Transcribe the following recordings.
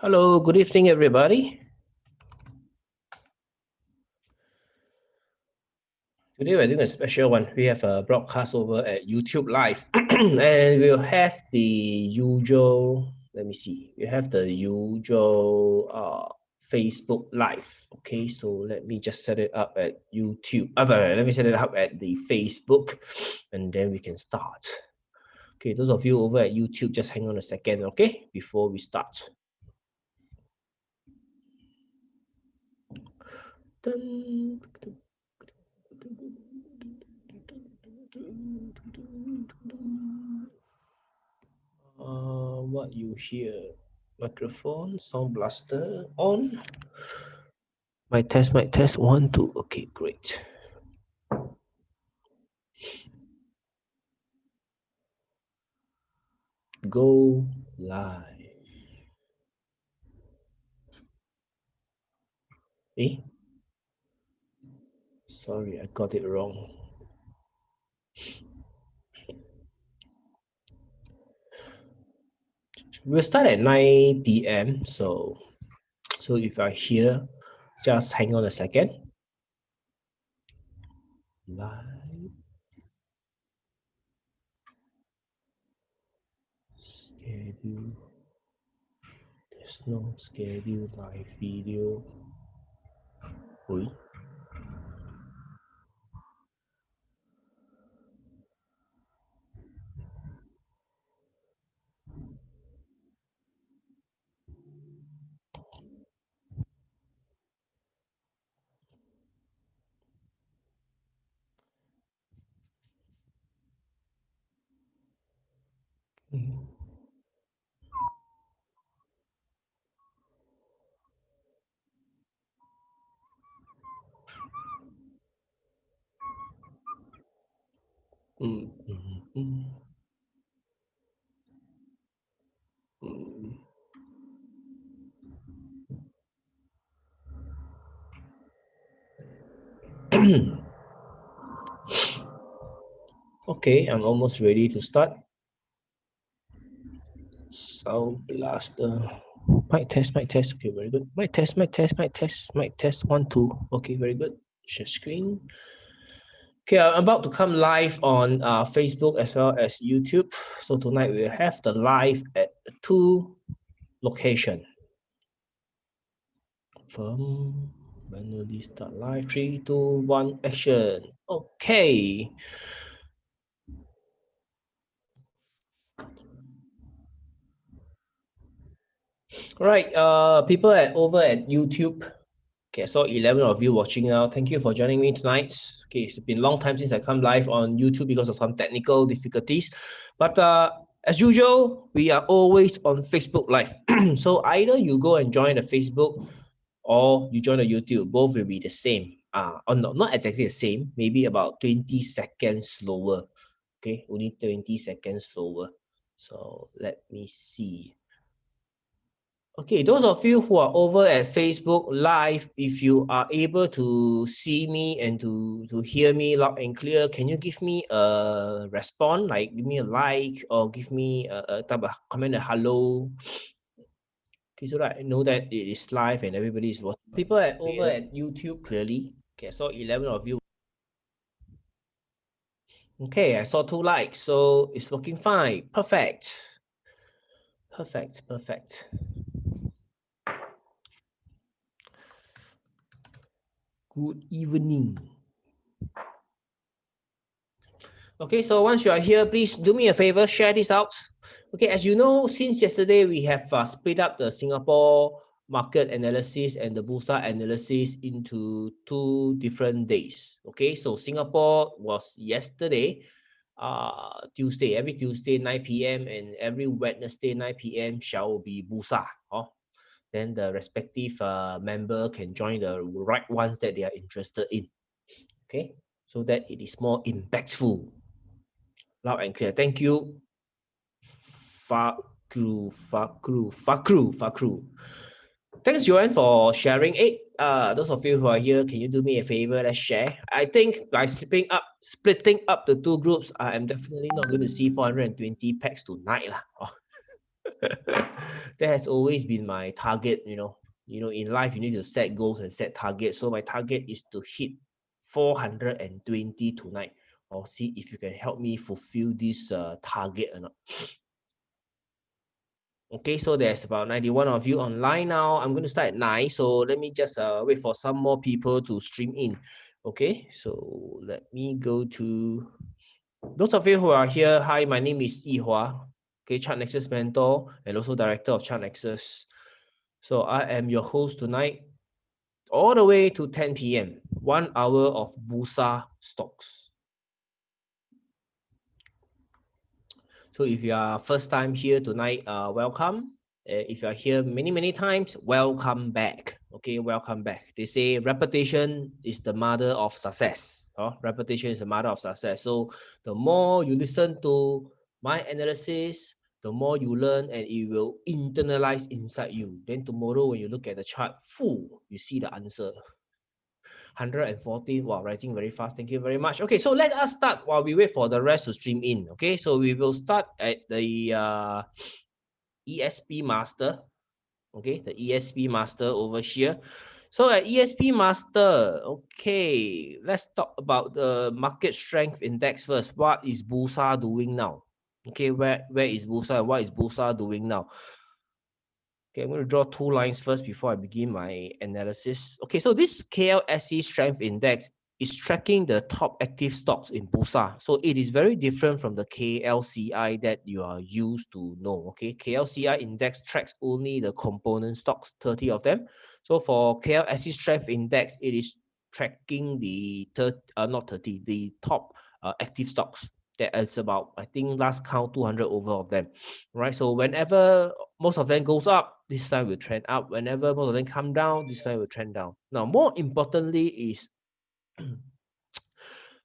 Hello, good evening, everybody. Today we're doing a special one. We have a broadcast over at YouTube Live, and we'll have the usual. Let me see. We have the usual Facebook Live. Okay, so let me just set it up at YouTube. Let me set it up at the Facebook, and then we can start. Okay, those of you over at YouTube, just hang on a second, okay, before we start. Dun, dun. What you hear? Microphone, sound blaster on. Mic test, 1, 2. Okay, great. Go live. Sorry, I got it wrong. We'll start at 9 p.m. So if I hear, just hang on a second. Live. Schedule. There's no schedule live video. Ui. Okay, I'm almost ready to start. Sound blaster. Mic test. Okay, very good. Mic test. 1, 2. Okay, very good. Share screen. Okay, I'm about to come live on Facebook as well as YouTube. So tonight we'll have the live at 2 locations. Confirm. Manually start live. 3, 2, 1, action. Okay. All right, people over at YouTube. Okay, I saw 11 of you watching now. Thank you for joining me tonight. Okay, it's been a long time since I come live on YouTube because of some technical difficulties. But as usual, we are always on Facebook Live. So either you go and join the Facebook or you join the YouTube. Both will be the same. Or not exactly the same. Maybe about 20 seconds slower. Okay, only 20 seconds slower. So let me see. Okay, those of you who are over at Facebook Live, if you are able to see me and to hear me loud and clear, can you give me a response, like give me a like or give me a type of comment, a hello? Okay, so that I know that it is live and everybody is watching. People over at YouTube clearly. Okay, I saw 11 of you. Okay, I saw 2 likes, so it's looking fine. Perfect. Good evening. Okay, so once you are here, please do me a favor, share this out. Okay, as you know, since yesterday, we have split up the Singapore market analysis and the Bursa analysis into 2 different days. Okay, so Singapore was yesterday, Tuesday, every Tuesday 9 p.m. and every Wednesday 9 p.m. shall be Bursa. Then the respective member can join the right ones that they are interested in. Okay, so that it is more impactful. Loud and clear. Thank you. Fakru. Thanks, Joanne, for sharing it. Those of you who are here, can you do me a favor? Let's share. I think by splitting up the 2 groups, I am definitely not going to see 420 packs tonight. That has always been my target, in life you need to set goals and set targets. So my target is to hit 420 tonight. Or see if you can help me fulfill this target or not. Okay, so there's about 91 of you online now. I'm going to start at 9. So let me just wait for some more people to stream in. Okay, so let me go to those of you who are here. Hi, my name is Yihua. Okay, Chart Nexus mentor and also director of Chart Nexus. So I am your host tonight, all the way to 10 p.m. 1 hour of Bursa stocks. So if you are first time here tonight, welcome. If you are here many times, welcome back. Okay, welcome back. They say repetition is the mother of success. Repetition is the mother of success. So the more you listen to my analysis, the more you learn, and it will internalize inside you. Then tomorrow when you look at the chart, you see the answer. 114. Wow, rising very fast. Thank you very much. Okay, so let us start while we wait for the rest to stream in. Okay, so we will start at the ESP master. Okay, the ESP master over here. So at ESP master, okay, let's talk about the market strength index first. What is Bursa doing now? Okay, where is Bursa? What is Bursa doing now? Okay, I'm going to draw 2 lines first before I begin my analysis. Okay, so this KLSE Strength Index is tracking the top active stocks in Bursa. So it is very different from the KLCI that you are used to know. Okay, KLCI Index tracks only the component stocks, 30 of them. So for KLSE Strength Index, it is tracking the the top active stocks. That is about, I think last count 200 over of them, right? So whenever most of them goes up, this side will trend up. Whenever most of them come down, this side will trend down. Now, more importantly is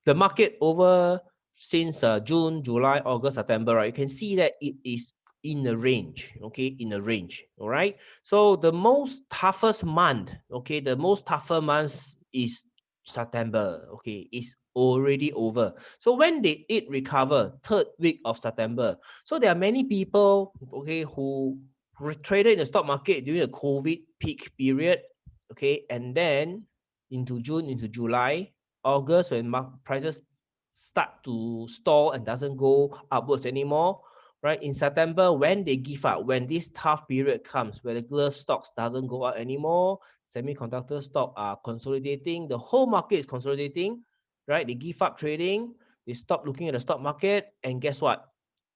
the market over since June, July, August, September, right? You can see that it is in a range, okay, in a range, all right? So the most toughest month, okay, the most tougher month is September, okay, is already over. So when did it recover? 3rd week of September. So there are many people, okay, who traded in the stock market during the COVID peak period, okay, and then into June, into July, August, when prices start to stall and doesn't go upwards anymore, right? In September, when they give up, when this tough period comes, where the glove stocks doesn't go up anymore, semiconductor stock are consolidating, the whole market is consolidating, right? They give up trading, they stop looking at the stock market, and guess what?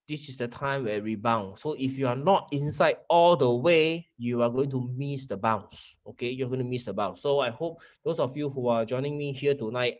This is the time where it rebound. So if you are not inside all the way, you are going to miss the bounce. Okay, you're going to miss the bounce. So I hope those of you who are joining me here tonight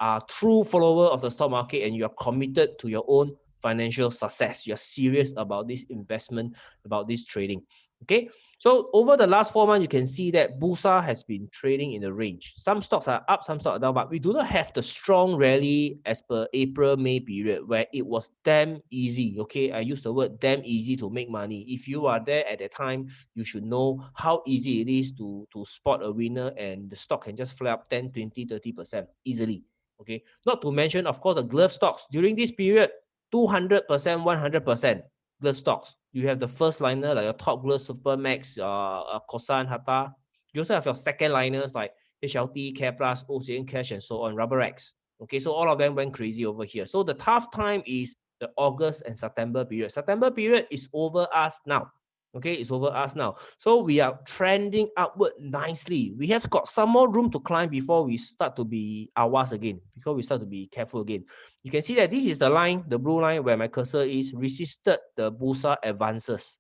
are true follower of the stock market and you are committed to your own financial success. You're serious about this investment, about this trading. Okay, so over the last 4 months, you can see that Bursa has been trading in the range. Some stocks are up, some stocks are down, but we do not have the strong rally as per April, May period where it was damn easy. Okay, I use the word damn easy to make money. If you are there at that time, you should know how easy it is to spot a winner and the stock can just fly up 10, 20, 30% easily. Okay, not to mention, of course, the glove stocks during this period, 200%, 100%. Glove stocks. You have the first liner like your Top Glove, Supermax, Kosan, Hatta. You also have your second liners like HLT, Care Plus, OCN Cash, and so on, Rubber X. Okay, so all of them went crazy over here. So the tough time is the August and September period. September period is over us now. Okay, it's over us now. So we are trending upward nicely. We have got some more room to climb before we start to be awas again, before we start to be careful again. You can see that this is the line, the blue line where my cursor is, resisted the Bursa advances.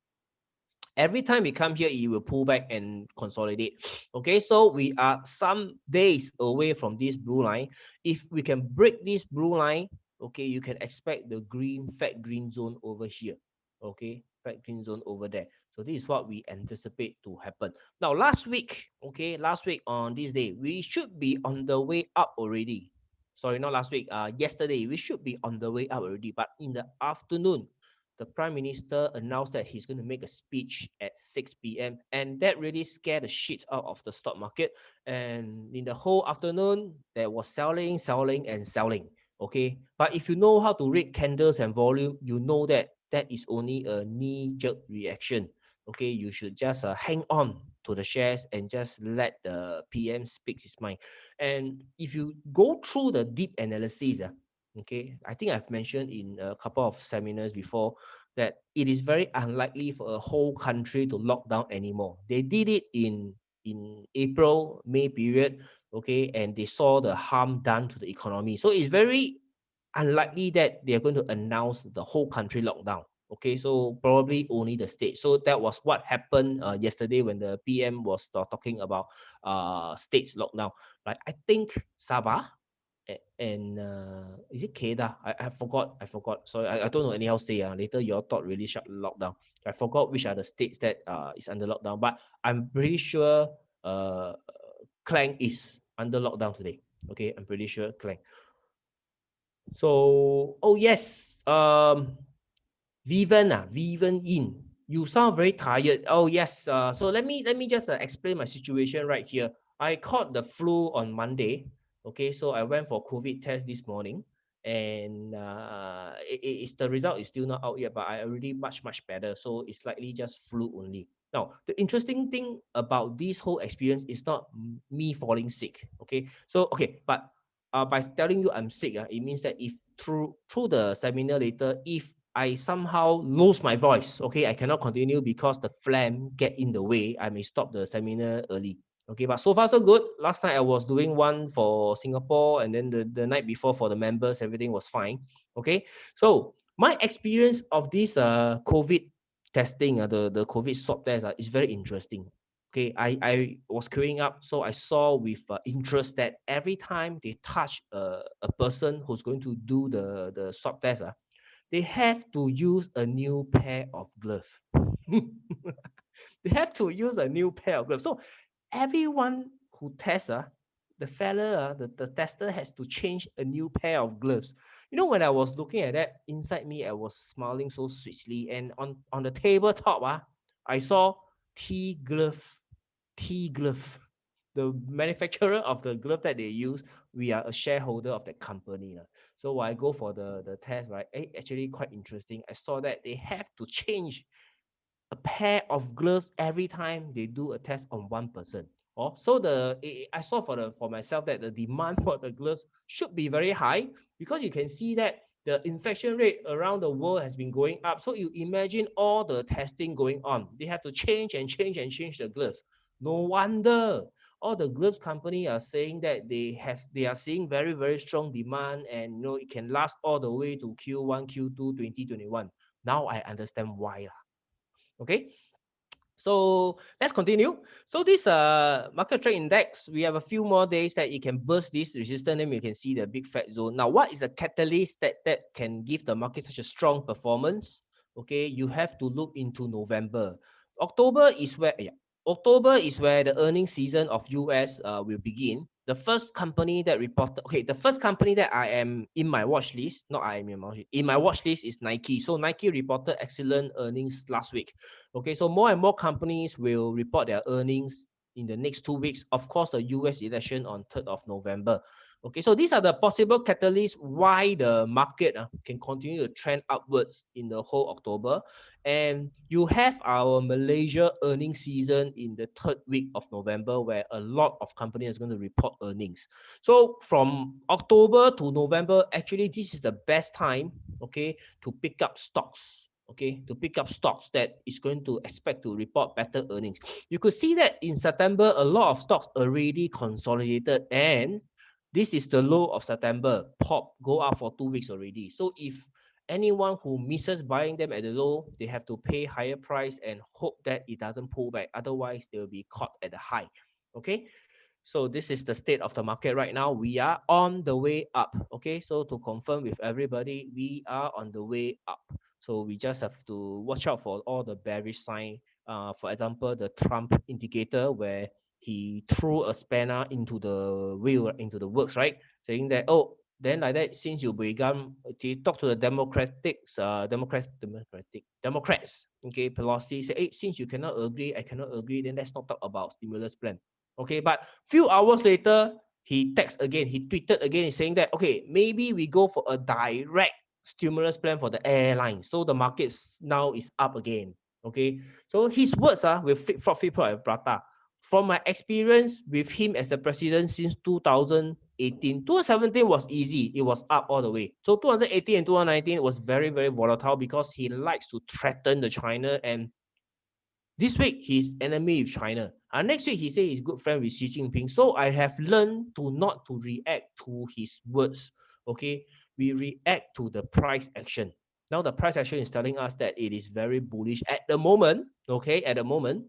Every time we come here, it will pull back and consolidate. Okay, so we are some days away from this blue line. If we can break this blue line, okay, you can expect the green, fat green zone over here. Okay, fat green zone over there. So this is what we anticipate to happen. Now, last week, okay, last week on this day, we should be on the way up already. Sorry, not last week, yesterday, we should be on the way up already. But in the afternoon, the Prime Minister announced that he's going to make a speech at 6 p.m. And that really scared the shit out of the stock market. And in the whole afternoon, there was selling, selling, and selling. Okay. But if you know how to read candles and volume, you know that that is only a knee-jerk reaction. Okay, you should just hang on to the shares and just let the PM speak his mind. And if you go through the deep analysis, okay, I think I've mentioned in a couple of seminars before that it is very unlikely for a whole country to lock down anymore. They did it in April, May period, okay, and they saw the harm done to the economy. So it's very unlikely that they are going to announce the whole country lockdown. Okay, so probably only the state. So that was what happened yesterday when the PM was talking about states lockdown. Like I think Sabah and is it Kedah? I forgot. I forgot. So I don't know anyhow say. Later your thought really shut lockdown. I forgot which are the states that is under lockdown, but I'm pretty sure Klang is under lockdown today. Okay, I'm pretty sure Klang. So, oh yes, Vivian Yin, you sound very tired. Oh yes, so let me just explain my situation right here. I caught the flu on Monday. Okay, so I went for COVID test this morning, and it's the result is still not out yet, but I already much better. So it's likely just flu only. Now, the interesting thing about this whole experience is not me falling sick. Okay, so okay, but by telling you I'm sick, it means that if through the seminar later, if I somehow lose my voice, okay, I cannot continue because the phlegm get in the way, I may stop the seminar early. Okay, but so far so good. Last night I was doing one for Singapore, and then the night before for the members, everything was fine. Okay, so my experience of this COVID testing, the COVID swab test is very interesting. Okay, I was queuing up, so I saw with interest that every time they touch a person who's going to do the swab test, they have to use a new pair of gloves. They have to use a new pair of gloves. So everyone who tests, the fella, the tester has to change a new pair of gloves. You know, when I was looking at that, inside me, I was smiling so sweetly. And on the tabletop, I saw T glove, T glove. The manufacturer of the glove that they use, we are a shareholder of that company. So when I go for the test, right, actually quite interesting. I saw that they have to change a pair of gloves every time they do a test on one person. Oh, so I saw for myself that the demand for the gloves should be very high, because you can see that the infection rate around the world has been going up. So you imagine all the testing going on. They have to change the gloves. No wonder all the gloves company are saying that they are seeing very strong demand, and it can last all the way to Q1, Q2 2021. Now I understand why. Okay, so let's continue. So this market trade index, we have a few more days that it can burst this resistance, and you can see the big fat zone. Now, what is the catalyst that can give the market such a strong performance? Okay, you have to look into November. October is where the earnings season of US will begin. The first company that reported, okay, the first company that I am in my watch list, not I am in my watch list is Nike. So Nike reported excellent earnings last week. Okay, so more and more companies will report their earnings in the next 2 weeks. Of course, the US election on 3rd of November. Okay, so these are the possible catalysts why the market can continue to trend upwards in the whole October. And you have our Malaysia earnings season in the 3rd week of November, where a lot of companies are going to report earnings. So from October to November, actually, this is the best time, okay, to pick up stocks. Okay, to pick up stocks that is going to expect to report better earnings. You could see that in September, a lot of stocks already consolidated, and this is the low of September. Pop go up for 2 weeks already. So if anyone who misses buying them at the low, they have to pay higher price and hope that it doesn't pull back. Otherwise, they'll be caught at the high. Okay. So this is the state of the market right now. We are on the way up. Okay. So to confirm with everybody, we are on the way up. So we just have to watch out for all the bearish sign. For example, the Trump indicator, where he threw a spanner into the wheel, into the works, right? Saying that, oh, then like that, since you began to talk to the Democrats, okay, Pelosi say, hey, since you cannot agree, I cannot agree, then let's not talk about stimulus plan. Okay, but few hours later, he tweeted again saying that, okay, maybe we go for a direct stimulus plan for the airline. So the markets now is up again. Okay. So his words are with flip-flop and prata. From my experience with him as the president since 2018, 2017 was easy. It was up all the way. So 2018 and 2019 was very, very volatile because he likes to threaten the China. And this week he's enemy with China. Next week he say he's good friend with Xi Jinping. So I have learned to not to react to his words. Okay, we react to the price action. Now the price action is telling us that it is very bullish at the moment. Okay, at the moment.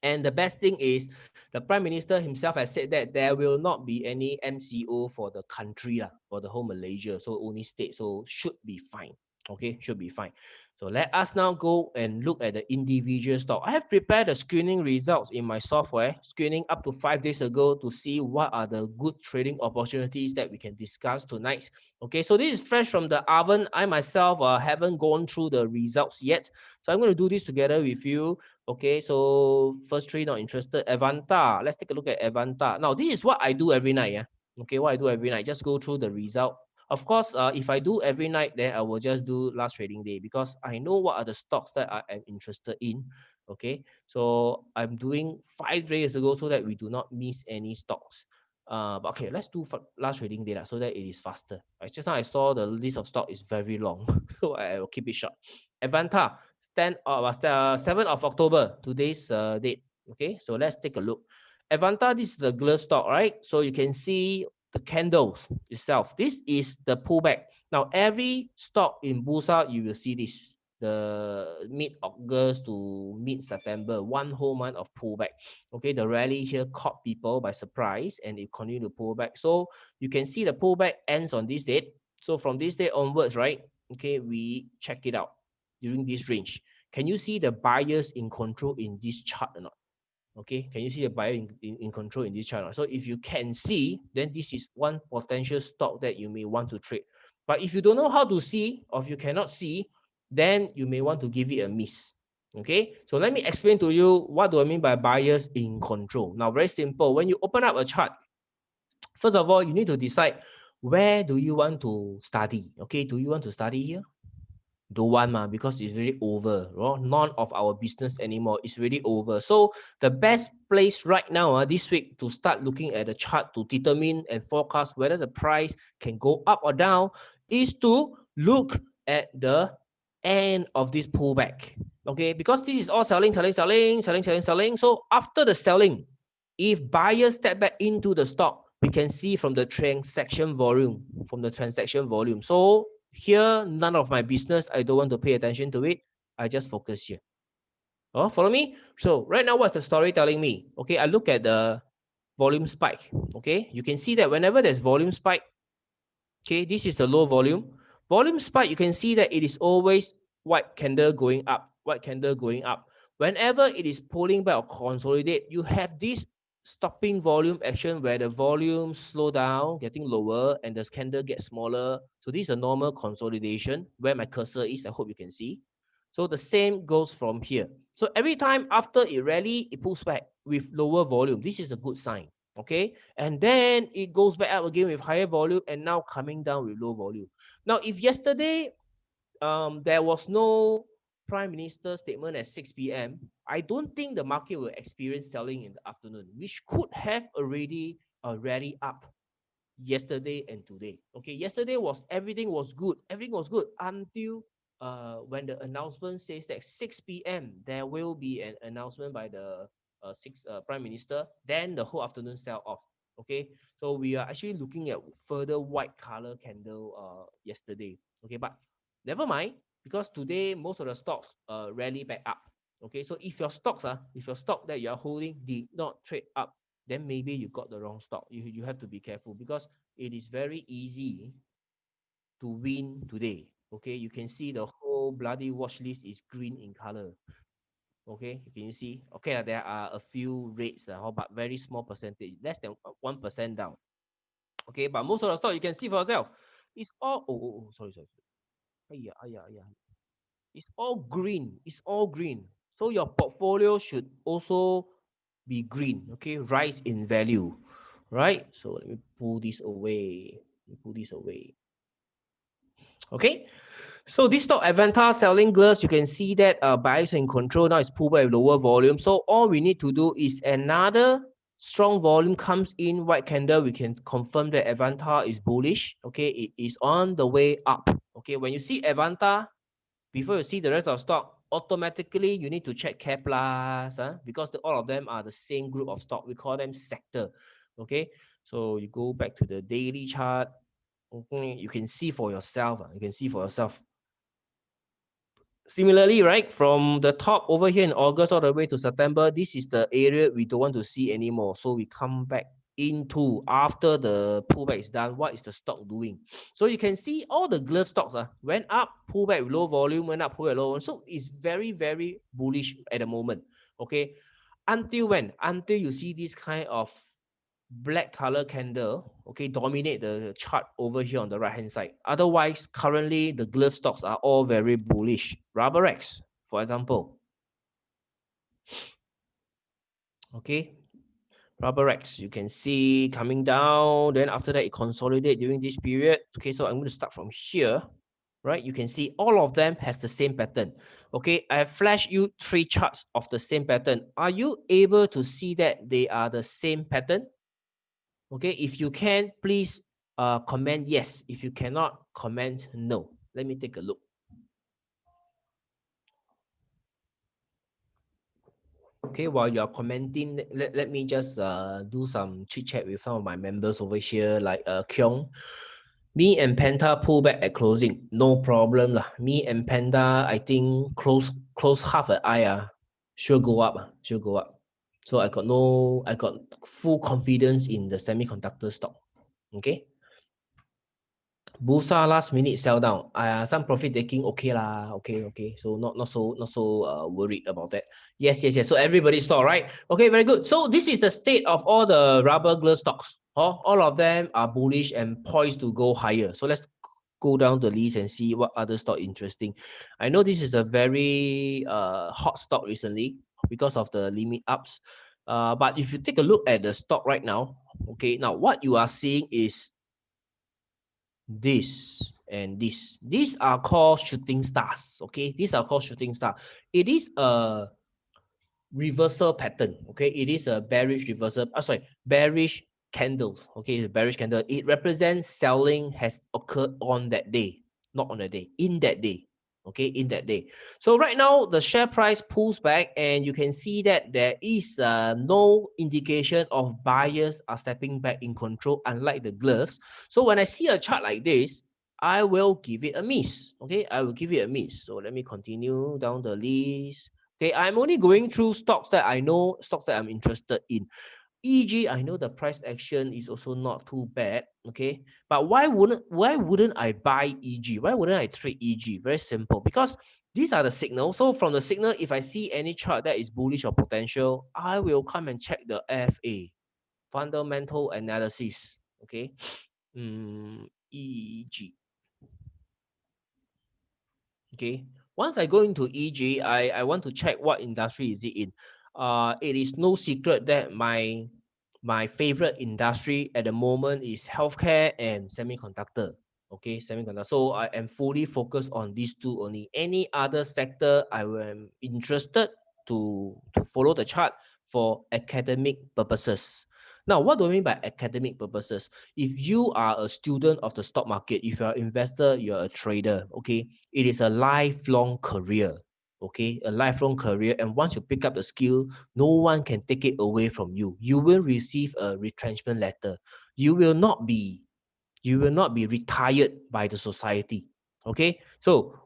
And the best thing is the Prime Minister himself has said that there will not be any MCO for the country, for the whole Malaysia. So only state. So should be fine. Okay, should be fine. So let us now go and look at the individual stock. I have prepared the screening results in my software, screening up to 5 days ago to see what are the good trading opportunities that we can discuss tonight. Okay, so this is fresh from the oven. I myself haven't gone through the results yet. So I'm going to do this together with you. Okay, so first three not interested. Avanta, let's take a look at Avanta. Now, this is what I do every night. Yeah. Okay, what I do every night, just go through the result. Of course, if I do every night, then I will just do last trading day because I know what are the stocks that I am interested in. Okay, so I'm doing 5 days ago so that we do not miss any stocks. But okay, let's do last trading day so that it is faster. Right? Just now I saw the list of stock is very long, so I will keep it short. Avanta, 7th of October, today's date. Okay, so let's take a look. Avanta, this is the glove stock, right? So you can see the candles itself. This is the pullback. Now, every stock in Bursa, you will see this. The mid-August to mid-September, 1 whole month of pullback. Okay, the rally here caught people by surprise and it continued to pull back. So you can see the pullback ends on this date. So from this day onwards, right? Okay, we check it out during this range. Can you see the buyers in control in this chart or not? Okay, can you see the buyer in control in this chart? So if you can see, then this is one potential stock that you may want to trade. But if you don't know how to see or if you cannot see, then you may want to give it a miss. Okay, so let me explain to you what do I mean by buyers in control. Now, very simple. When you open up a chart, first of all, you need to decide where do you want to study. Okay, do you want to study here? Don't want because it's really over. None of our business anymore. It's really over. So the best place right now this week to start looking at the chart to determine and forecast whether the price can go up or down is to look at the end of this pullback. Okay, because this is all selling. So after the selling, if buyers step back into the stock, we can see from the transaction volume. So here, none of my business. I don't want to pay attention to it. I just focus here. Oh, follow me? So right now, what's the story telling me? Okay, I look at the volume spike. Okay, you can see that whenever there's volume spike, okay, this is the low volume. Volume spike, you can see that it is always white candle going up. Whenever it is pulling back or consolidate, you have this stopping volume action where the volume slow down, getting lower, and the candle gets smaller. So this is a normal consolidation where my cursor is. I hope you can see. So the same goes from here. So every time after it rally, it pulls back with lower volume. This is a good sign. Okay, and then it goes back up again with higher volume and now coming down with low volume. Now, if yesterday there was no prime minister statement at 6 p.m., I don't think the market will experience selling in the afternoon, which could have already rally up yesterday and today. Okay, yesterday everything was good until when the announcement says that 6 p.m. there will be an announcement by the prime minister. Then the whole afternoon sell off. Okay, so we are actually looking at further white color candle yesterday. Okay, but never mind because today most of the stocks rally back up. Okay, so if your stock that you are holding did not trade up, then maybe you got the wrong stock. You have to be careful because it is very easy to win today. Okay, you can see the whole bloody watch list is green in color. Okay, can you see? Okay, there are a few rates, but very small percentage, less than 1% down. Okay, but most of the stock you can see for yourself. It's all sorry. It's all green. So your portfolio should also be green. Okay, rise in value, right? So let me pull this away. Okay. So this stock Avanta selling gloves, you can see that buyers in control. Now it's pulled by lower volume. So all we need to do is another strong volume comes in white candle. We can confirm that Avanta is bullish. Okay, it is on the way up. Okay, when you see Avanta, before you see the rest of stock, automatically you need to check Care Plus, because all of them are the same group of stock. We call them sector. Okay, so you go back to the daily chart. Okay, you can see for yourself. You can see for yourself. Similarly, right, from the top over here in August all the way to September, this is the area we don't want to see anymore. So we come back into after the pullback is done. What is the stock doing? So you can see all the glove stocks went up, pullback with low volume, went up, pullback low volume. So it's very, very bullish at the moment. Okay. Until when? Until you see this kind of black color candle, okay, dominate the chart over here on the right hand side. Otherwise, currently the glove stocks are all very bullish. Rubber X, for example. Okay, Rubber X, you can see coming down. Then after that, it consolidate during this period. Okay, so I'm going to start from here. Right, you can see all of them has the same pattern. Okay, I have flashed you 3 charts of the same pattern. Are you able to see that they are the same pattern? Okay, if you can, please comment yes. If you cannot, comment no. Let me take a look. Okay, while you're commenting, let me just do some chit chat with some of my members over here, like Kyung. Me and Penta pull back at closing, no problem lah. Me and Panda, I think close half an eye, sure go up, sure go up. So I got full confidence in the semiconductor stock. Okay. Bursa last minute sell down. Some profit taking, okay lah, okay. So not so worried about that. Yes. So everybody saw, right? Okay, very good. So this is the state of all the rubber glove stocks. All of them are bullish and poised to go higher. So let's go down the list and see what other stock interesting. I know this is a very hot stock recently because of the limit ups. But if you take a look at the stock right now, okay, now what you are seeing is this and this. These are called shooting stars. Okay, these are called shooting star. It is a reversal pattern. Okay, it is a bearish reversal. Bearish candles. Okay, the bearish candle. It represents selling has occurred on that day, not on the day, in that day. Okay, in that day. So right now the share price pulls back, and you can see that there is no indication of buyers are stepping back in control, unlike the gloves. So when I see a chart like this, I will give it a miss. Okay, I will give it a miss. So let me continue down the list. Okay, I'm only going through stocks that I know, stocks that I'm interested in. EG, I know the price action is also not too bad. Okay, but why wouldn't I buy EG? Why wouldn't I trade EG? Very simple, because these are the signals. So from the signal, if I see any chart that is bullish or potential, I will come and check the FA, fundamental analysis. Okay, EG. Okay, once I go into EG, I want to check what industry is it in. It is no secret that my favorite industry at the moment is healthcare and semiconductor. Okay, semiconductor. So I am fully focused on these two only. Any other sector I am interested to follow the chart for academic purposes. Now, what do I mean by academic purposes? If you are a student of the stock market, if you're an investor, you're a trader, okay, it is a lifelong career. Okay, a lifelong career. And once you pick up the skill, no one can take it away from you. You will receive a retrenchment letter. You will not be retired by the society. Okay, so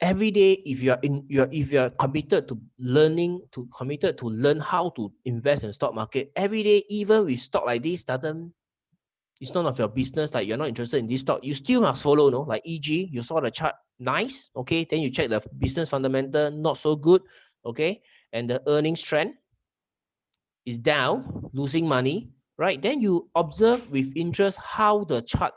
every day, if you're committed to learn how to invest in stock market every day, even with stock like this, it's none of your business. Like, you're not interested in this stock, you still must follow. No, like EG, you saw the chart, nice. Okay, then you check the business fundamental, not so good. Okay, and the earnings trend is down, losing money, right? Then you observe with interest how the chart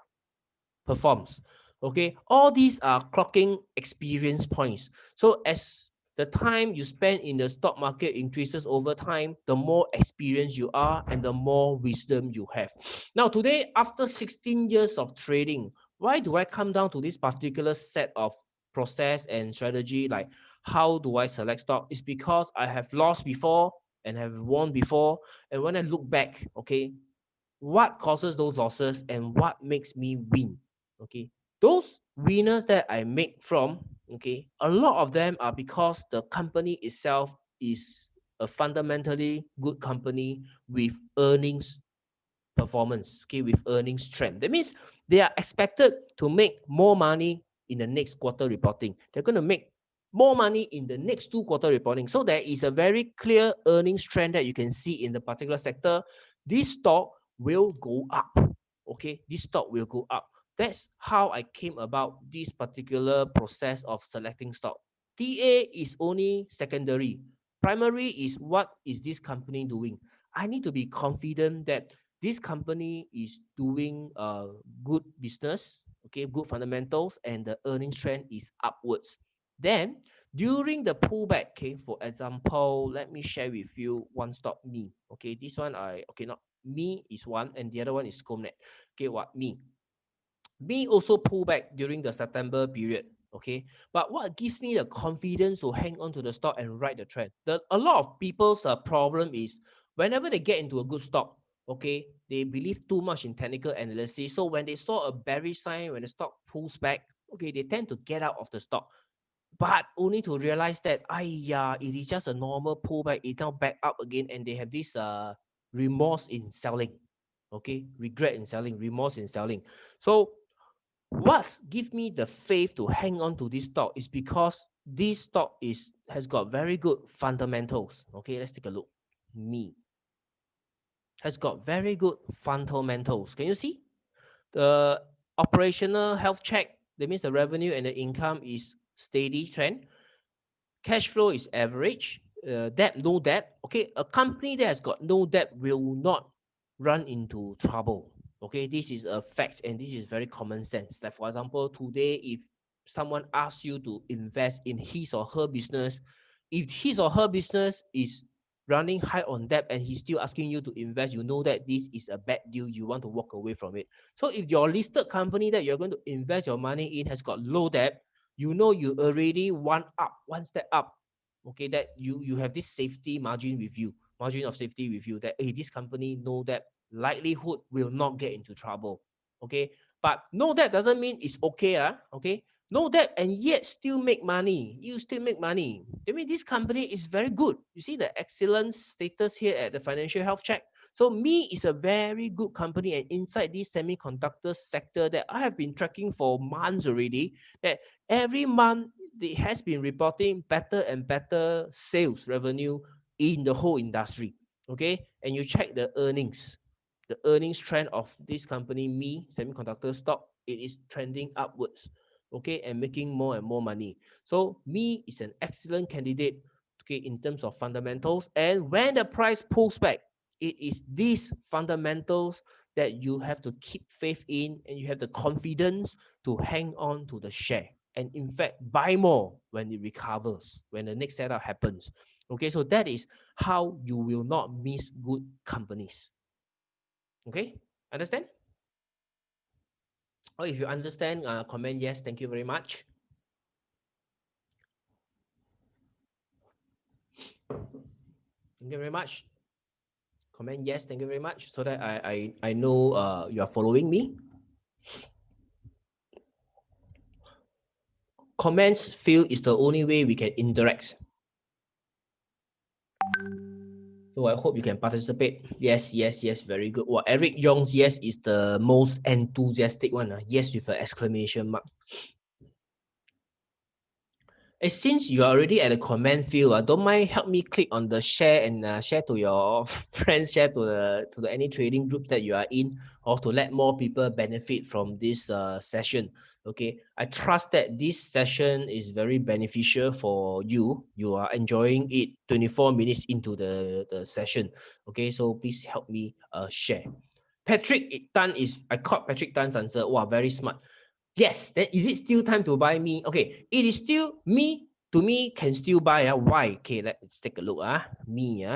performs. Okay, all these are clocking experience points. So as the time you spend in the stock market increases over time, the more experience you are and the more wisdom you have. Now today, after 16 years of trading, Why do I come down to this particular set of process and strategy? Like, how do I select stock? It's because I have lost before and have won before. And when I look back, okay, what causes those losses and what makes me win? Okay, those winners that I make from, okay, a lot of them are because the company itself is a fundamentally good company with earnings performance, okay, with earnings trend. That means they are expected to make more money in the next quarter reporting. They're going to make more money in the next 2 quarter reporting. So there is a very clear earnings trend that you can see in the particular sector. This stock will go up. Okay, this stock will go up. That's how I came about this particular process of selecting stock. TA is only secondary. Primary is what is this company doing. I need to be confident that this company is doing good business, okay, good fundamentals, and the earnings trend is upwards. Then during the pullback, okay, for example, let me share with you one stock me. Okay, this one not me is one, and the other one is Scomnet. Okay, what me? Me also pull back during the September period. Okay, but what gives me the confidence to hang on to the stock and ride the trend? A lot of people's problem is whenever they get into a good stock, okay, they believe too much in technical analysis. So when they saw a bearish sign, when the stock pulls back, okay, they tend to get out of the stock, but only to realize that, it is just a normal pullback. It's now back up again, and they have this remorse in selling. Okay, regret in selling, remorse in selling. So what gives me the faith to hang on to this stock is because this stock has got very good fundamentals. Okay, let's take a look. Me has got very good fundamentals. Can you see the operational health check? That means the revenue and the income is steady trend. Cash flow is average. Debt, no debt. Okay, a company that has got no debt will not run into trouble. Okay, this is a fact, and this is very common sense. Like for example, today, if someone asks you to invest in his or her business, if his or her business is running high on debt and he's still asking you to invest, you know that this is a bad deal. You want to walk away from it. So if your listed company that you're going to invest your money in has got low debt, you know you already one step up. Okay, that you have this safety margin with you, margin of safety with you, that hey, this company know that likelihood will not get into trouble. Okay, but no, that doesn't mean it's okay. Okay, no debt and yet still make money. You still make money. I mean, this company is very good. You see the excellent status here at the financial health check. So me is a very good company, and inside this semiconductor sector that I have been tracking for months already, that every month it has been reporting better and better sales revenue in the whole industry. Okay, and you check the earnings trend of this company, me semiconductor stock, it is trending upwards. Okay, and making more and more money. So me is an excellent candidate, okay, in terms of fundamentals. And when the price pulls back, it is these fundamentals that you have to keep faith in, and you have the confidence to hang on to the share, and in fact buy more when it recovers, when the next setup happens. Okay, so that is how you will not miss good companies. Okay, understand? Or if you understand, comment yes, thank you very much. Thank you very much. Comment yes, thank you very much, so that I know you are following me. Comments field is the only way we can interact. So I hope you can participate. Yes, yes, yes, very good. Well, Eric Yong's yes is the most enthusiastic one. Yes, with an exclamation mark. Since you are already at the comment field, don't mind help me click on the share and share to your friends, share to the any trading group that you are in, or to let more people benefit from this session. Okay, I trust that this session is very beneficial for you. You are enjoying it 24 minutes into the session. Okay, so please help me share. Patrick Tan I caught Patrick Tan's answer. Wow, very smart. Yes, then is it still time to buy me? Okay, it is still me. To me, can still buy. Why? Okay, let's take a look. Me.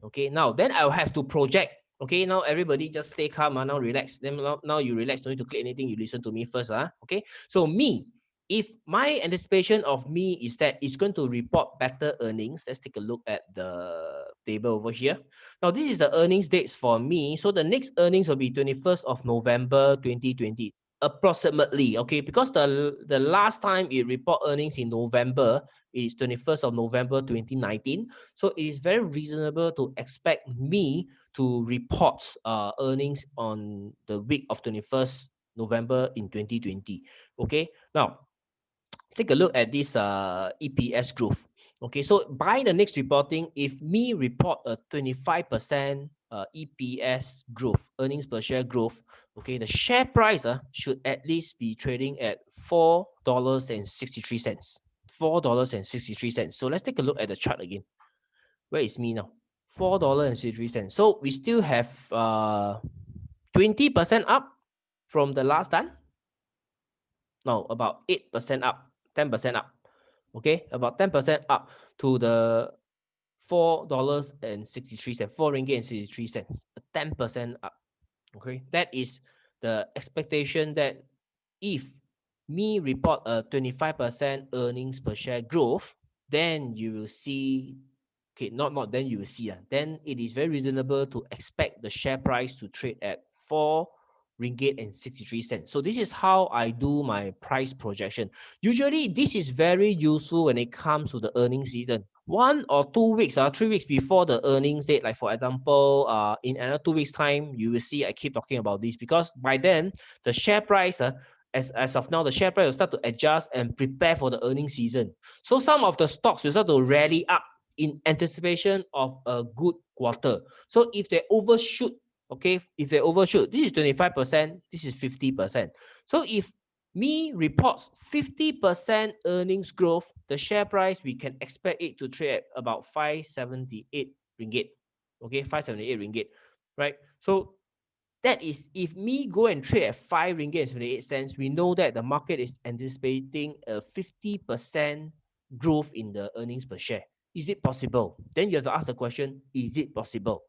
Okay, now then I'll have to project. Okay, now everybody just stay calm. Now relax. Then now you relax. Don't need to click anything. You listen to me first. Okay. So me, if my anticipation of me is that it's going to report better earnings, let's take a look at the table over here. Now, this is the earnings dates for me. So the next earnings will be 21st of November 2020. Approximately, okay, because the last time it report earnings in November is 21st of November 2019. So it is very reasonable to expect me to report earnings on the week of 21st November in 2020. Okay, now take a look at this EPS growth. Okay, so by the next reporting, if me report a 25% EPS growth, earnings per share growth, okay, the share price should at least be trading at $4.63. $4.63. So let's take a look at the chart again. Where is me now? $4.63. So we still have 20% up from the last time. No, about 8% up, 10% up. Okay, about 10% up to the $4.63, 4 ringgit and 63 cents, 10% up. Okay, that is the expectation that if me report a 25% earnings per share growth, then you will see, okay, not then you will see, then it is very reasonable to expect the share price to trade at 4 ringgit and 63 cents. So this is how I do my price projection. Usually this is very useful when it comes to the earnings season. 1 or 2 weeks, 3 weeks before the earnings date, like for example, in another 2 weeks time, you will see I keep talking about this because by then the share price, as of now, the share price will start to adjust and prepare for the earnings season. So some of the stocks will start to rally up in anticipation of a good quarter. So if they overshoot, okay, if they overshoot, this is 25%, this is 50%. So if me reports 50% earnings growth, the share price, we can expect it to trade at about 578 ringgit. Okay, 578 ringgit, right? So that is if me go and trade at 5 ringgit and 78 cents, we know that the market is anticipating a 50% growth in the earnings per share. Is it possible? Then you have to ask the question, is it possible?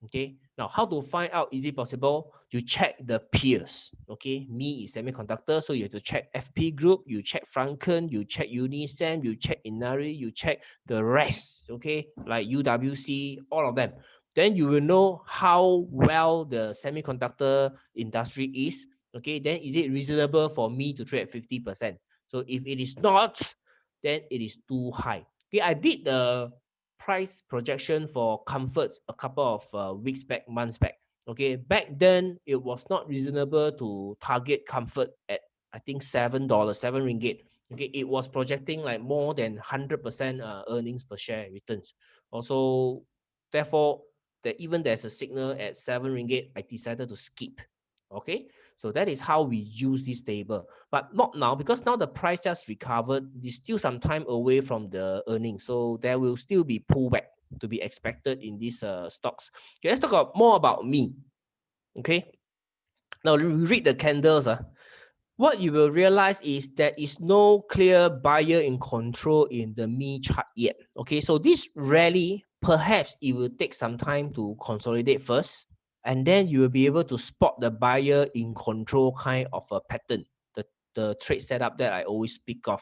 Okay, now how to find out is it possible? You check the peers. Okay, me is semiconductor, so you have to check FP Group, you check Franken, you check Unisem, you check Inari, you check the rest. Okay, like UWC, all of them. Then you will know how well the semiconductor industry is. Okay, then is it reasonable for me to trade at 50%? So if it is not, then it is too high. Okay, I did the price projection for Comforts a couple of weeks back, months back. Okay, back then it was not reasonable to target Comfort at I think $7, 7 ringgit. Okay, it was projecting like more than 100% earnings per share returns. Also, therefore, even there's a signal at 7 ringgit, I decided to skip. Okay, so that is how we use this table, but not now because now the price just recovered. It's still some time away from the earnings, so there will still be pullback to be expected in these stocks. Okay, let's talk more about me. Okay, now we read the candles. What you will realize is there is no clear buyer in control in the me chart yet. Okay, so this rally, perhaps it will take some time to consolidate first, and then you will be able to spot the buyer in control kind of a pattern, the trade setup that I always speak of.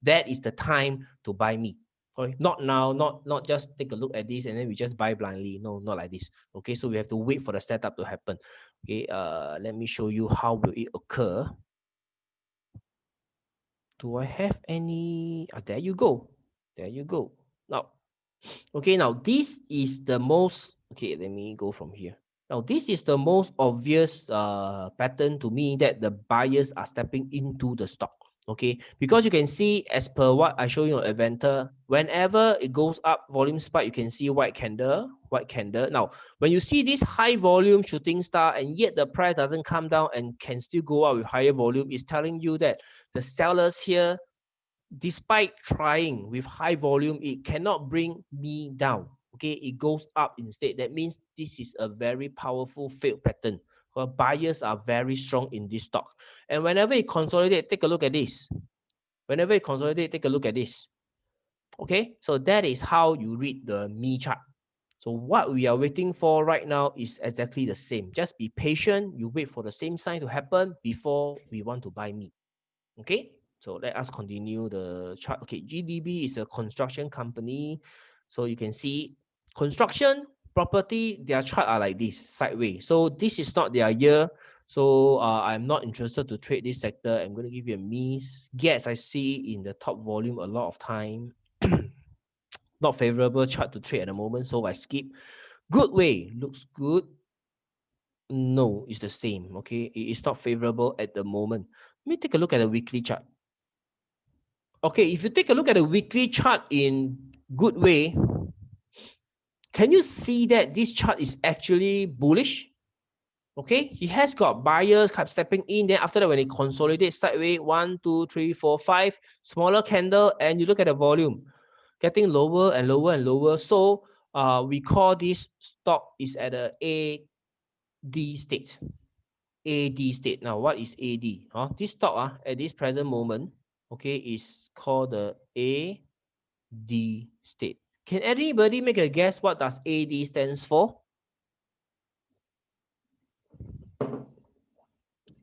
That is the time to buy me. Okay, not now, not just take a look at this and then we just buy blindly. No, not like this. Okay, so we have to wait for the setup to happen. Okay, let me show you how will it occur. Do I have any? There you go. There you go. Now, okay, now this is the most, okay, let me go from here. Now, this is the most obvious pattern to me that the buyers are stepping into the stock. Okay, because you can see as per what I show you on Adventure, whenever it goes up, volume spike, you can see white candle, white candle. Now, when you see this high volume shooting star and yet the price doesn't come down and can still go up with higher volume, it's telling you that the sellers here, despite trying with high volume, it cannot bring me down. Okay, it goes up instead. That means this is a very powerful failed pattern. Where buyers are very strong in this stock. And whenever it consolidate, take a look at this. Whenever it consolidate, take a look at this. Okay, so that is how you read the me chart. So what we are waiting for right now is exactly the same. Just be patient. You wait for the same sign to happen before we want to buy meat. Okay, so let us continue the chart. Okay, GDB is a construction company. So you can see construction, property, their chart are like this, sideways. So this is not their year. So I'm not interested to trade this sector. I'm going to give you a miss. Gas, I see in the top volume a lot of time. Not favorable chart to trade at the moment, so I skip. Good way, looks good. No, it's the same. Okay, it is not favorable at the moment. Let me take a look at the weekly chart. Okay, if you take a look at the weekly chart in good way, can you see that this chart is actually bullish? Okay, he has got buyers kept stepping in. Then after that, when it consolidates sideways, 1, 2, 3, 4, 5, smaller candle, and you look at the volume, getting lower and lower and lower. So we call this stock is at a AD state. AD state. Now, what is AD? This stock at this present moment, okay, is called the AD state. Can anybody make a guess what does AD stands for?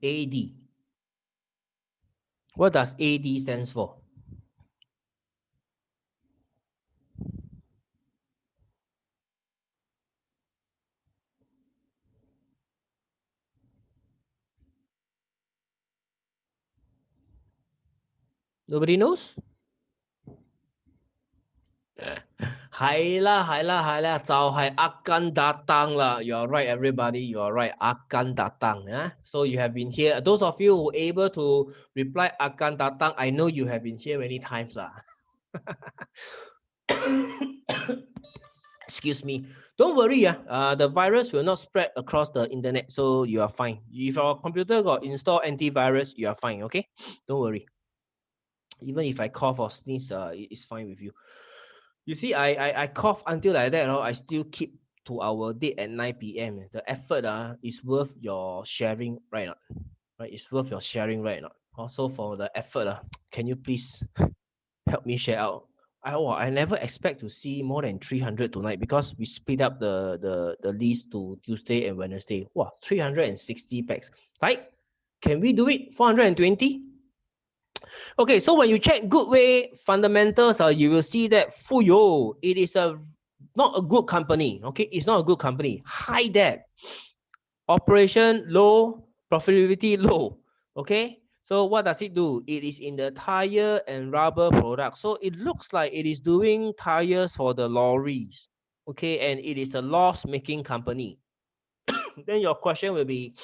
AD. What does AD stands for? Nobody knows? Hai lah, zao hai akan datang lah. You are right, everybody. You are right. Akan datang. So you have been here. Those of you who are able to reply akan datang, I know you have been here many times lah. Excuse me. Don't worry. The virus will not spread across the internet, so you are fine. If your computer got installed antivirus, you are fine. Okay, don't worry. Even if I cough or sneeze, it's fine with you. You see, I cough until like that. I still keep to our date at 9 p.m. The effort is worth your sharing, right? Not? Right? It's worth your sharing, right? Not? Also for the effort, can you please help me share out? I never expect to see more than 300 tonight because we split up the list to Tuesday and Wednesday. Wow, 360 packs. Right? Can we do it? 420? Okay, so when you check good way fundamentals, you will see that Fuyo, it is not a good company. Okay, it's not a good company. High debt, operation low, profitability low. Okay, so what does it do? It is in the tire and rubber product. So it looks like it is doing tires for the lorries. Okay, and it is a loss-making company. Then your question will be,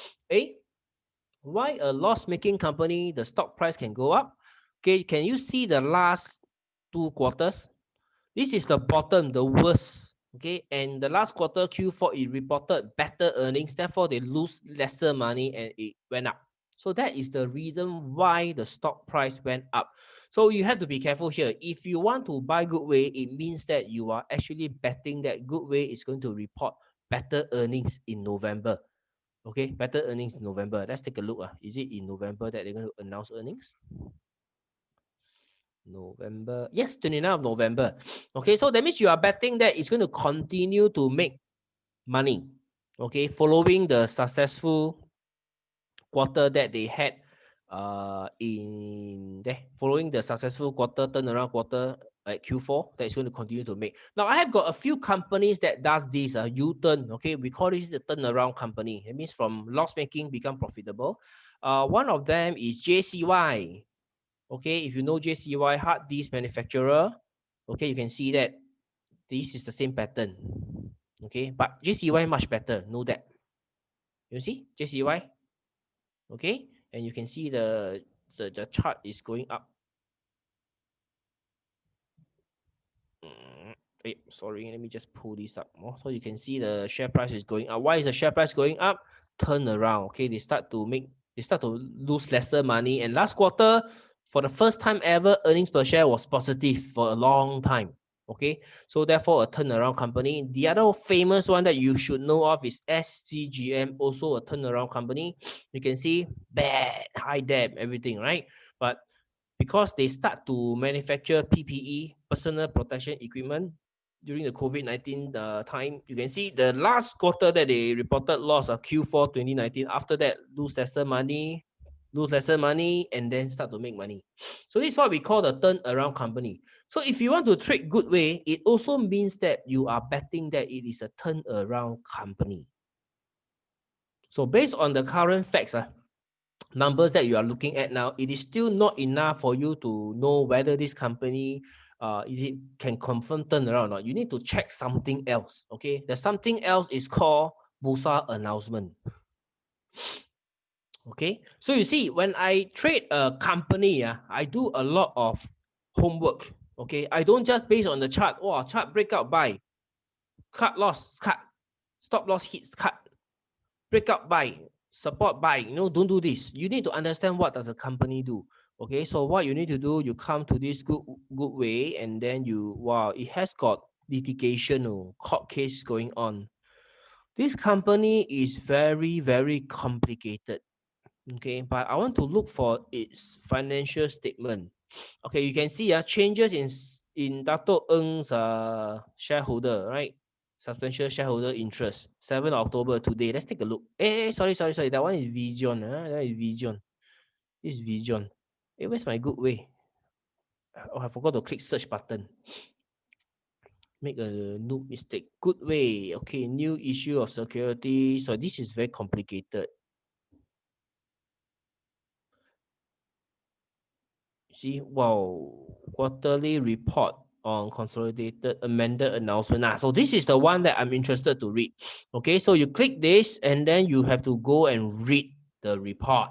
why a loss-making company, the stock price can go up? Okay, can you see the last 2 quarters? This is the bottom, the worst. Okay, and the last quarter, Q4, it reported better earnings. Therefore, they lose lesser money and it went up. So that is the reason why the stock price went up. So you have to be careful here. If you want to buy Goodway, it means that you are actually betting that Goodway is going to report better earnings in November. Okay, better earnings in November. Let's take a look. Is it in November that they're going to announce earnings? November. Yes, 29th of November. Okay, so that means you are betting that it's going to continue to make money. Okay, following the successful quarter that they had following the successful turnaround quarter at Q4 that is going to continue to make. Now I have got a few companies that does this U-turn. Okay, we call this the turnaround company. It means from loss making become profitable. One of them is JCY. Okay, if you know JCY, hard disk manufacturer, okay, you can see that this is the same pattern. Okay, but JCY much better. Know that. You see JCY. Okay, and you can see the chart is going up. Sorry, let me just pull this up more so you can see the share price is going up. Why is the share price going up? Turn around. Okay, they start to lose lesser money, and last quarter, for the first time ever, earnings per share was positive for a long time. Okay, so therefore a turnaround company. The other famous one that you should know of is SCGM, also a turnaround company. You can see bad, high debt, everything, right? But because they start to manufacture PPE, personal protection equipment, during the COVID-19 time. You can see the last quarter that they reported loss of Q4 2019. After that, lose lesser money, and then start to make money. So this is what we call the turnaround company. So if you want to trade good way, it also means that you are betting that it is a turnaround company. So based on the current facts, numbers that you are looking at now, it is still not enough for you to know whether this company is it can confirm turnaround or not. You need to check something else. Okay, the something else is called Bursa announcement. Okay, so you see, when I trade a company, I do a lot of homework. Okay, I don't just base on the chart. Oh, chart breakout buy, cut loss, cut, stop loss hits, cut, breakout buy, support buy. Don't do this. You need to understand what does a company do. Okay, so what you need to do, you come to this good way, and then it has got litigation or court case going on. This company is very, very complicated. Okay, but I want to look for its financial statement. Okay, you can see changes in Dato Ng's shareholder, right? Substantial shareholder interest, 7th October today. Let's take a look. Sorry. That one is Vision. That is Vision. This is Vision. Where's my good way? Oh, I forgot to click search button. Make a noob mistake. Good way. Okay, new issue of security. So this is very complicated. See, wow, quarterly report on consolidated amended announcement. So this is the one that I'm interested to read. Okay, so you click this and then you have to go and read the report.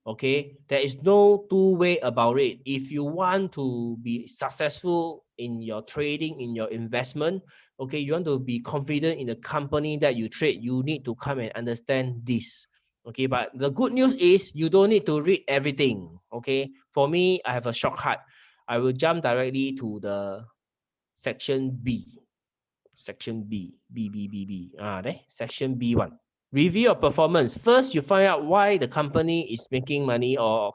Okay, there is no two way about it. If you want to be successful in your trading, in your investment, okay, you want to be confident in the company that you trade, you need to come and understand this. Okay, but the good news is you don't need to read everything. Okay, for me, I have a shortcut. I will jump directly to the section B. Section B. There, section B1. Review your performance. First, you find out why the company is making money, or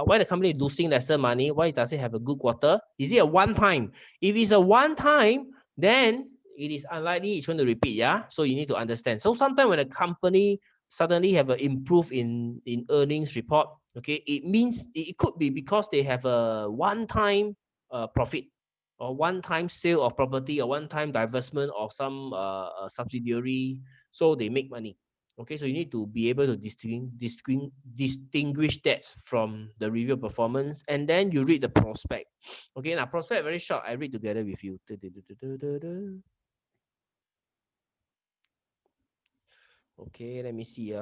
why the company is losing lesser money. Why does it have a good quarter? Is it a one time? If it's a one time, then it is unlikely it's going to repeat. Yeah, so you need to understand. So sometimes when a company suddenly have an improve in earnings report, okay, it means it could be because they have a one time profit, or one-time sale of property, or one-time divestment of some subsidiary, so they make money. Okay, so you need to be able to distinguish that from the review performance, and then you read the prospect. Okay, now prospect very short. I read together with you. Okay, let me see.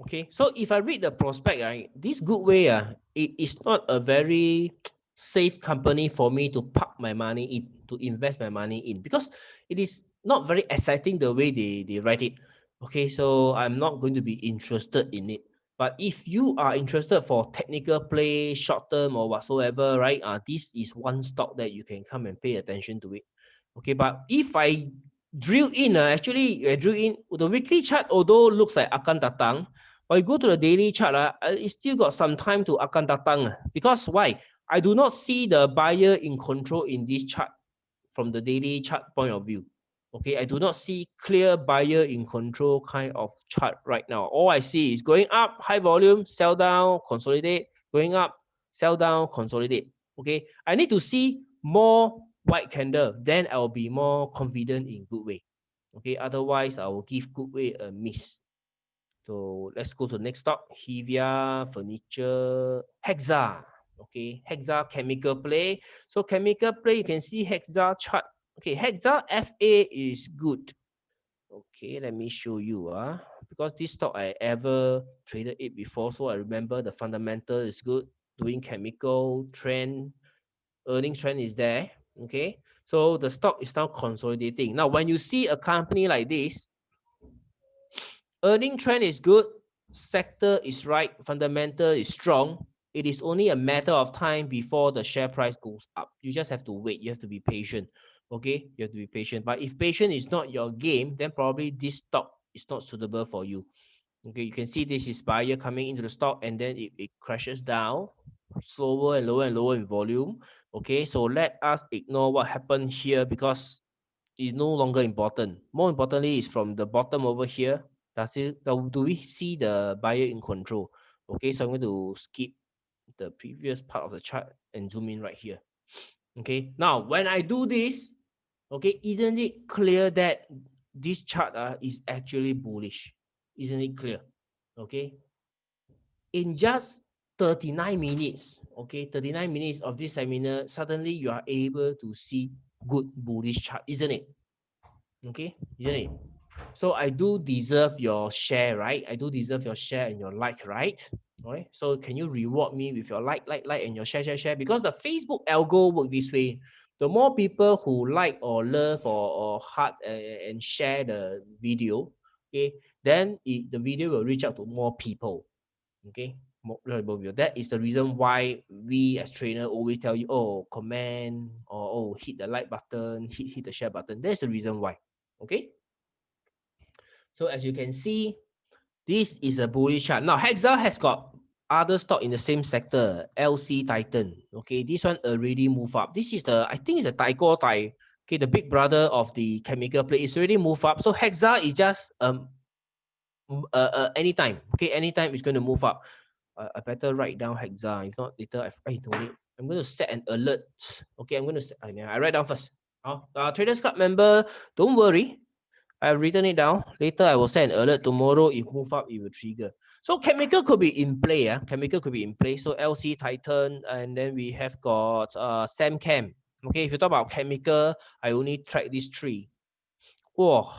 Okay, so if I read the prospect, right, this good way, it is not a very safe company for me to park my money in, to invest my money in, because it is not very exciting the way they write it. Okay, so I'm not going to be interested in it. But if you are interested for technical play, short term or whatsoever, right, this is one stock that you can come and pay attention to it. Okay, but if I drill in, actually, I drill in the weekly chart, although looks like akan datang, but you go to the daily chart, it still got some time to akan datang. Because why? I do not see the buyer in control in this chart from the daily chart point of view. Okay, I do not see clear buyer in control kind of chart right now. All I see is going up, high volume, sell down, consolidate, going up, sell down, consolidate. Okay, I need to see more white candle, then I will be more confident in good way. Okay, otherwise I will give good way a miss. So let's go to the next stock. Hevia Furniture, Hexa. Okay, Hexa chemical play. So chemical play, you can see Hexa chart. Okay, Hexa FA is good. Okay, let me show you. Because this stock I ever traded it before, so I remember the fundamental is good. Doing chemical trend, earnings trend is there. Okay, so the stock is now consolidating. Now, when you see a company like this, earning trend is good, sector is right, fundamental is strong. It is only a matter of time before the share price goes up. You just have to wait. You have to be patient. Okay, you have to be patient. But if patient is not your game, then probably this stock is not suitable for you. Okay, you can see this is buyer coming into the stock and then it crashes down slower and lower in volume. Okay, so let us ignore what happened here because it's no longer important. More importantly is from the bottom over here. Do we see the buyer in control? Okay, so I'm going to skip the previous part of the chart and zoom in right here. Okay, now when I do this, okay, isn't it clear that this chart is actually bullish? Isn't it clear? Okay, in just 39 minutes, okay, 39 minutes of this seminar, suddenly you are able to see good bullish chart, isn't it? Okay, isn't it? So I do deserve your share, right? I do deserve your share and your like, right? All right. So can you reward me with your like, and your share? Because the Facebook algo work this way. The more people who like or love or heart and share the video, okay, then the video will reach out to more people. Okay. That is the reason why we as trainer always tell you, oh, comment or oh, hit the like button, hit the share button. That's the reason why. Okay. So as you can see, this is a bullish chart. Now, Hexa has got other stock in the same sector, LC Titan. Okay, this one already moved up. This is I think it's a Taiko Tai. Okay, the big brother of the chemical play. It's already moved up. So Hexa is just anytime. Okay, anytime it's going to move up. I better write down Hexa. If not, later I don't need. I'm going to set an alert. Okay, I'm going to set. I write down first. Traders Club member, don't worry. I've written it down. Later, I will send an alert. Tomorrow, if move up, it will trigger. So chemical could be in play. Chemical could be in play. So LC Titan, and then we have got Samchem. Okay, if you talk about chemical, I only track these three. Whoa,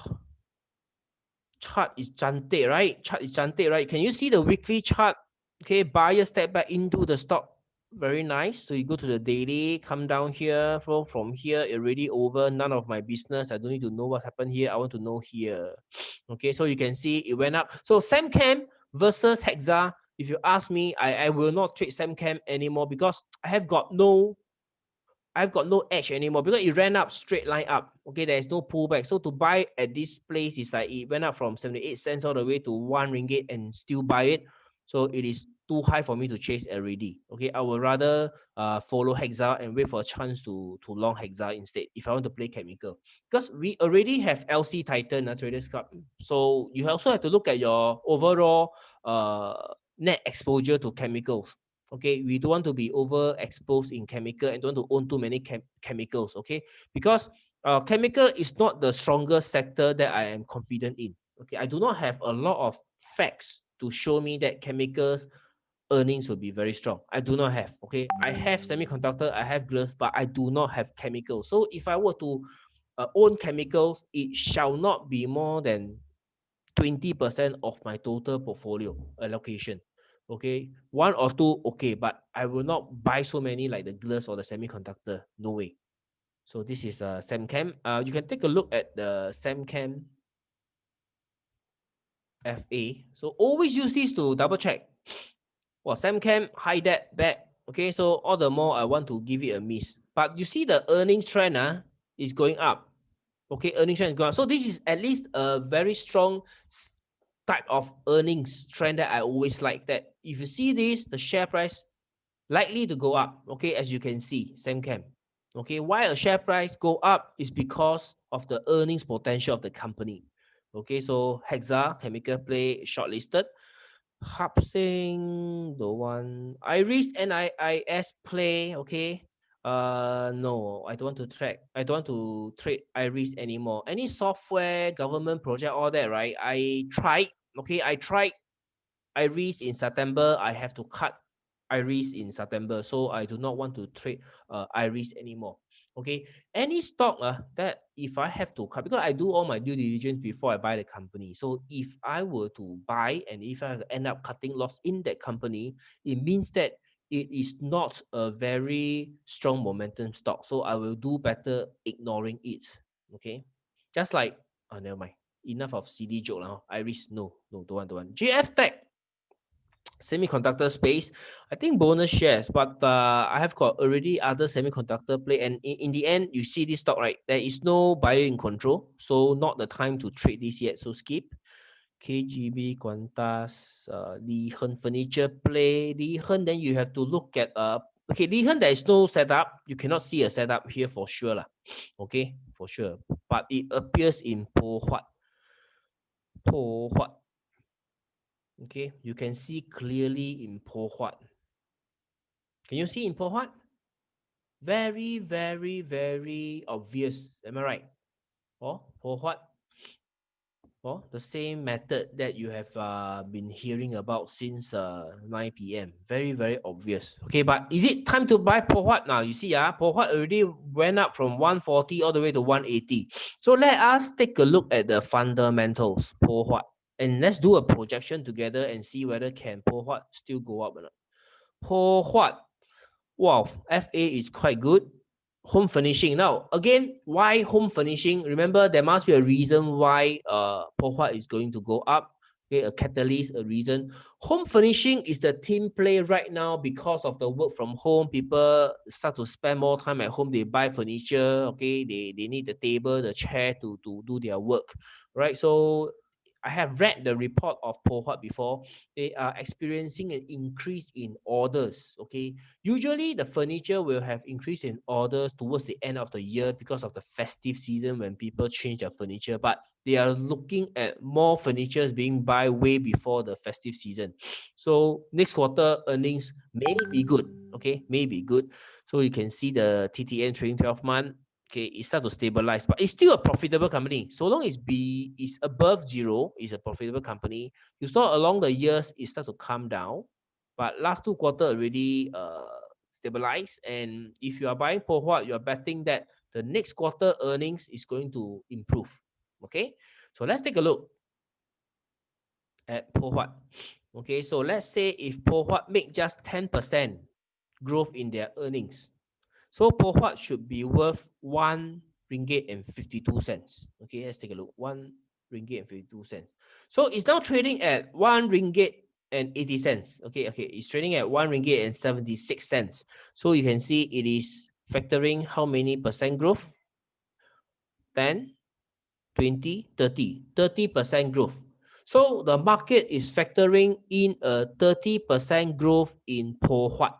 chart is gigantic, right? Chart is gigantic, right? Can you see the weekly chart? Okay, buyer step back into the stock. Very nice. So you go to the daily, come down here. From here, already over. None of my business. I don't need to know what happened here. I want to know here. Okay, so you can see it went up. So Samchem versus Hexa. If you ask me, I will not trade Samchem anymore because I've got no edge anymore because it ran up straight line up. Okay, there's no pullback. So to buy at this place is like it went up from 78 cents all the way to 1 ringgit and still buy it. So it is too high for me to chase already. Okay, I would rather follow Hexa and wait for a chance to long Hexa instead if I want to play chemical. Because we already have LC Titan, Traders Club. So you also have to look at your overall net exposure to chemicals. Okay, we don't want to be overexposed in chemical and don't want to own too many chemicals. Okay, because chemical is not the strongest sector that I am confident in. Okay, I do not have a lot of facts to show me that chemicals earnings will be very strong. I do not have. Okay, I have semiconductor, I have gloves, but I do not have chemicals. So if I were to own chemicals, it shall not be more than 20% of my total portfolio allocation. Okay, one or two, okay, but I will not buy so many like the gloves or the semiconductor. No way. So this is Samchem. You can take a look at the Samchem FA. So always use this to double check. Well, Samchem, high debt, back. Okay, so all the more I want to give it a miss. But you see the earnings trend is going up. Okay, earnings trend is going up. So this is at least a very strong type of earnings trend that I always like. That if you see this, the share price likely to go up. Okay, as you can see, Samchem. Okay, why a share price go up is because of the earnings potential of the company. Okay, so Hexa chemical play shortlisted. Hapsing, the one Iris NIIS play. Okay, no, I don't want to track. I don't want to trade Iris anymore. Any software, government project, all that, right? I tried. Okay, I tried Iris in September. I have to cut Iris in September, so I do not want to trade Iris anymore. Okay, any stock that if I have to cut, because I do all my due diligence before I buy the company. So if I were to buy and if I end up cutting loss in that company, it means that it is not a very strong momentum stock. So I will do better ignoring it. Okay, just like never mind. Enough of CD joke now. Iris, no, don't want. GF Tech semiconductor space, I think bonus shares, but I have got already other semiconductor play, and in the end, you see this stock, right? There is no buyer in control, so not the time to trade this yet. So skip. KGB, Qantas, Lee Hen Furniture Play, Lee Hen, then you have to look at okay, Lee Hen, there is no setup. You cannot see a setup here for sure lah. Okay, for sure. But it appears in Po Huat. Po Huat. Okay, you can see clearly in Po Huat. Can you see in Po Huat? Very, very, very obvious. Am I right? Oh, Po Huat. Oh, the same method that you have been hearing about since 9 p.m. Very, very obvious. Okay, but is it time to buy Po Huat now? You see, Po Huat already went up from 140 all the way to 180. So let us take a look at the fundamentals, Po Huat. And let's do a projection together and see whether can Po Huat still go up or not. Po Huat, wow, FA is quite good. Home furnishing. Now, again, why home furnishing? Remember, there must be a reason why Po Huat is going to go up. Okay, a catalyst, a reason. Home furnishing is the team play right now because of the work from home. People start to spend more time at home. They buy furniture. Okay, they need the table, the chair to do their work. Right. So I have read the report of Po Huat before. They are experiencing an increase in orders. Okay, usually the furniture will have increase in orders towards the end of the year because of the festive season when people change their furniture. But they are looking at more furniture being buy way before the festive season. So next quarter earnings may be good. Okay, may be good. So you can see the TTN trading 12 month. Okay, it start to stabilize, but it's still a profitable company. So long as B is above zero, it's a profitable company. You saw along the years, it start to come down, but last 2 quarters already stabilized. And if you are buying Po Huat, you are betting that the next quarter earnings is going to improve. Okay, so let's take a look at Po Huat. Okay, so let's say if Po Huat make just 10% growth in their earnings, so Po Huat should be worth 1 ringgit and 52 cents. Okay, let's take a look. 1 ringgit and 52 cents. So it's now trading at 1 ringgit and 80 cents. Okay, it's trading at 1 ringgit and 76 cents. So you can see it is factoring how many percent growth? 10, 20, 30. 30% growth. So the market is factoring in a 30% growth in Po Huat.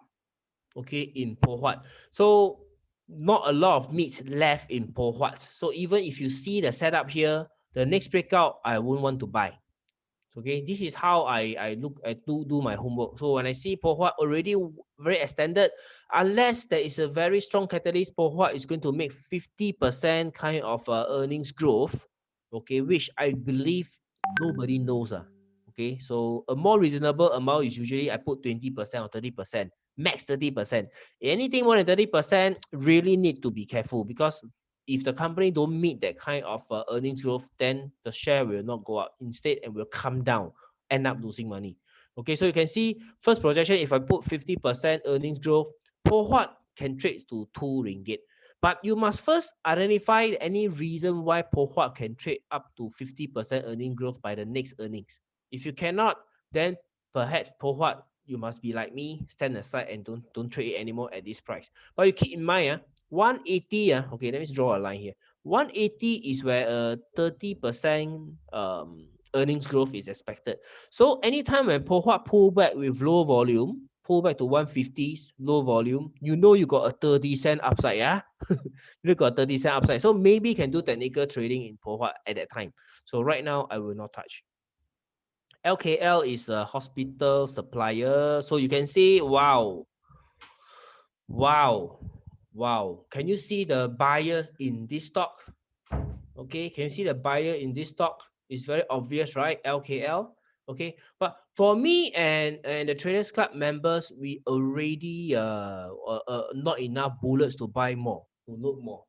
Okay, in Po Huat. So not a lot of meat left in Po Huat. So even if you see the setup here, the next breakout, I wouldn't want to buy. Okay, this is how I look at do my homework. So when I see Po Huat already very extended, unless there is a very strong catalyst, Po Huat is going to make 50% kind of earnings growth. Okay, which I believe nobody knows. Okay, so a more reasonable amount is usually I put 20% or 30%, max 30%. Anything more than 30% really need to be careful, because if the company don't meet that kind of earnings growth, then the share will not go up. Instead, it will come down, end up losing money. Okay, so you can see first projection, if I put 50% earnings growth, Po Huat can trade to 2 ringgit. But you must first identify any reason why Po Huat can trade up to 50% earning growth by the next earnings. If you cannot, then perhaps Po Huat, you must be like me, stand aside and don't trade it anymore at this price. But you keep in mind, 180, okay, let me draw a line here. 180 is where 30% earnings growth is expected. So anytime when Po Huat pull back with low volume, pull back to 150s, low volume, you know you got a 30-cent upside, yeah? You got a 30-cent upside. So maybe you can do technical trading in Po Huat at that time. So right now, I will not touch. LKL is a hospital supplier. So you can see, wow. Can you see the buyers in this stock? Okay, can you see the buyer in this stock? It's very obvious, right? LKL. Okay, but for me and the Traders Club members, we already not enough bullets to buy more, to look more.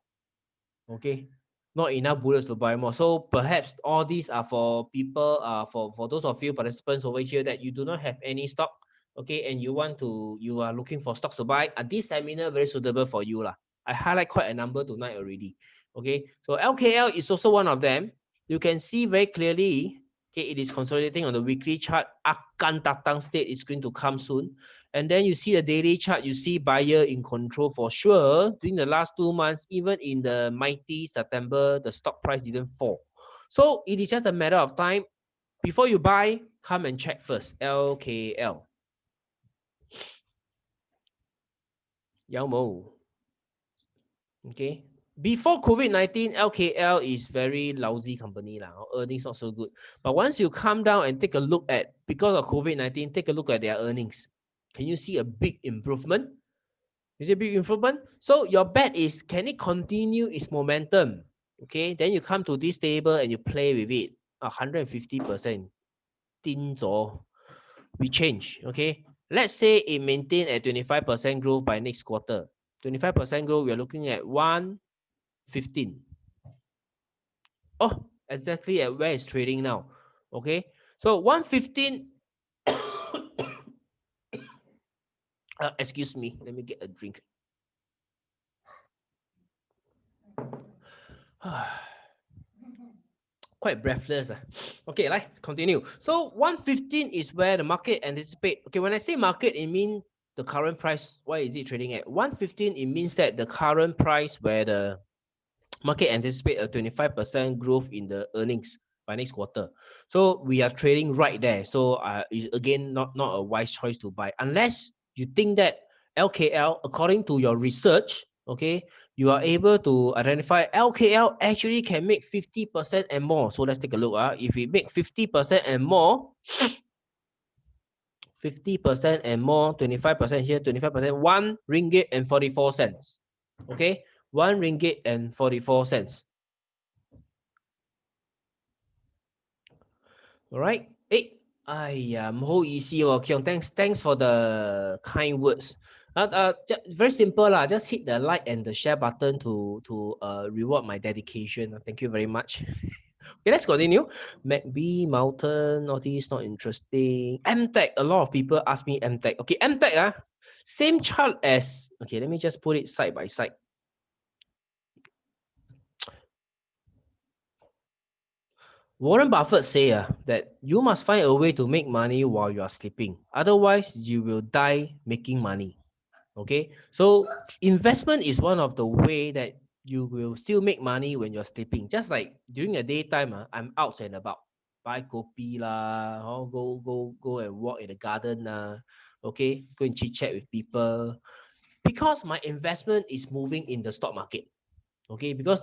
Okay, not enough bullets to buy more. So perhaps all these are for people, for those of you participants over here that you do not have any stock, okay, and you are looking for stocks to buy. This seminar very suitable for you lah. I highlight quite a number tonight already. Okay, so LKL is also one of them. You can see very clearly. Okay, it is consolidating on the weekly chart. Akan datang state is going to come soon. And then you see the daily chart, you see buyer in control for sure. During the last 2 months, even in the mighty September, the stock price didn't fall. So it is just a matter of time. before you buy, come and check first. LKL. Yao Mo. Okay. Before COVID-19, LKL is very lousy company lah. Earnings not so good. But once you come down and take a look at, because of COVID-19, take a look at their earnings. Can you see a big improvement? Is it a big improvement? So your bet is, can it continue its momentum? Okay, then you come to this table and you play with it. 150%. We change. Okay, let's say it maintain at 25% growth by next quarter. 25% growth, we are looking at 115. Oh, exactly at where it's trading now. Okay, so 115. Excuse me, let me get a drink. Quite breathless. Okay, continue. So 115 is where the market anticipate. Okay, when I say market, it means the current price. Why is it trading at 115? It means that the current price where the market anticipate a 25% growth in the earnings by next quarter. So we are trading right there. So again, not a wise choice to buy unless you think that LKL, according to your research, okay, you are able to identify LKL actually can make 50% and more. So let's take a look. If we make 50% and more, 50% and more, 25% here, 25%, 1 ringgit and 44 cents. Okay, 1 ringgit and 44 cents. All right. Hey, easy. Thanks for the kind words. Very simple lah. Just hit the like and the share button to reward my dedication. Thank you very much. Okay, let's continue. MacB, Mountain, all these not interesting. MTech, a lot of people ask me MTech. Okay, MTech, same chart as, okay, let me just put it side by side. Warren Buffett say that you must find a way to make money while you are sleeping. Otherwise, you will die making money. Okay, so investment is one of the way that you will still make money when you're sleeping. Just like during the daytime, I'm out and about, buy kopi lah, or go and walk in the garden okay, go and chit chat with people, because my investment is moving in the stock market. Okay, because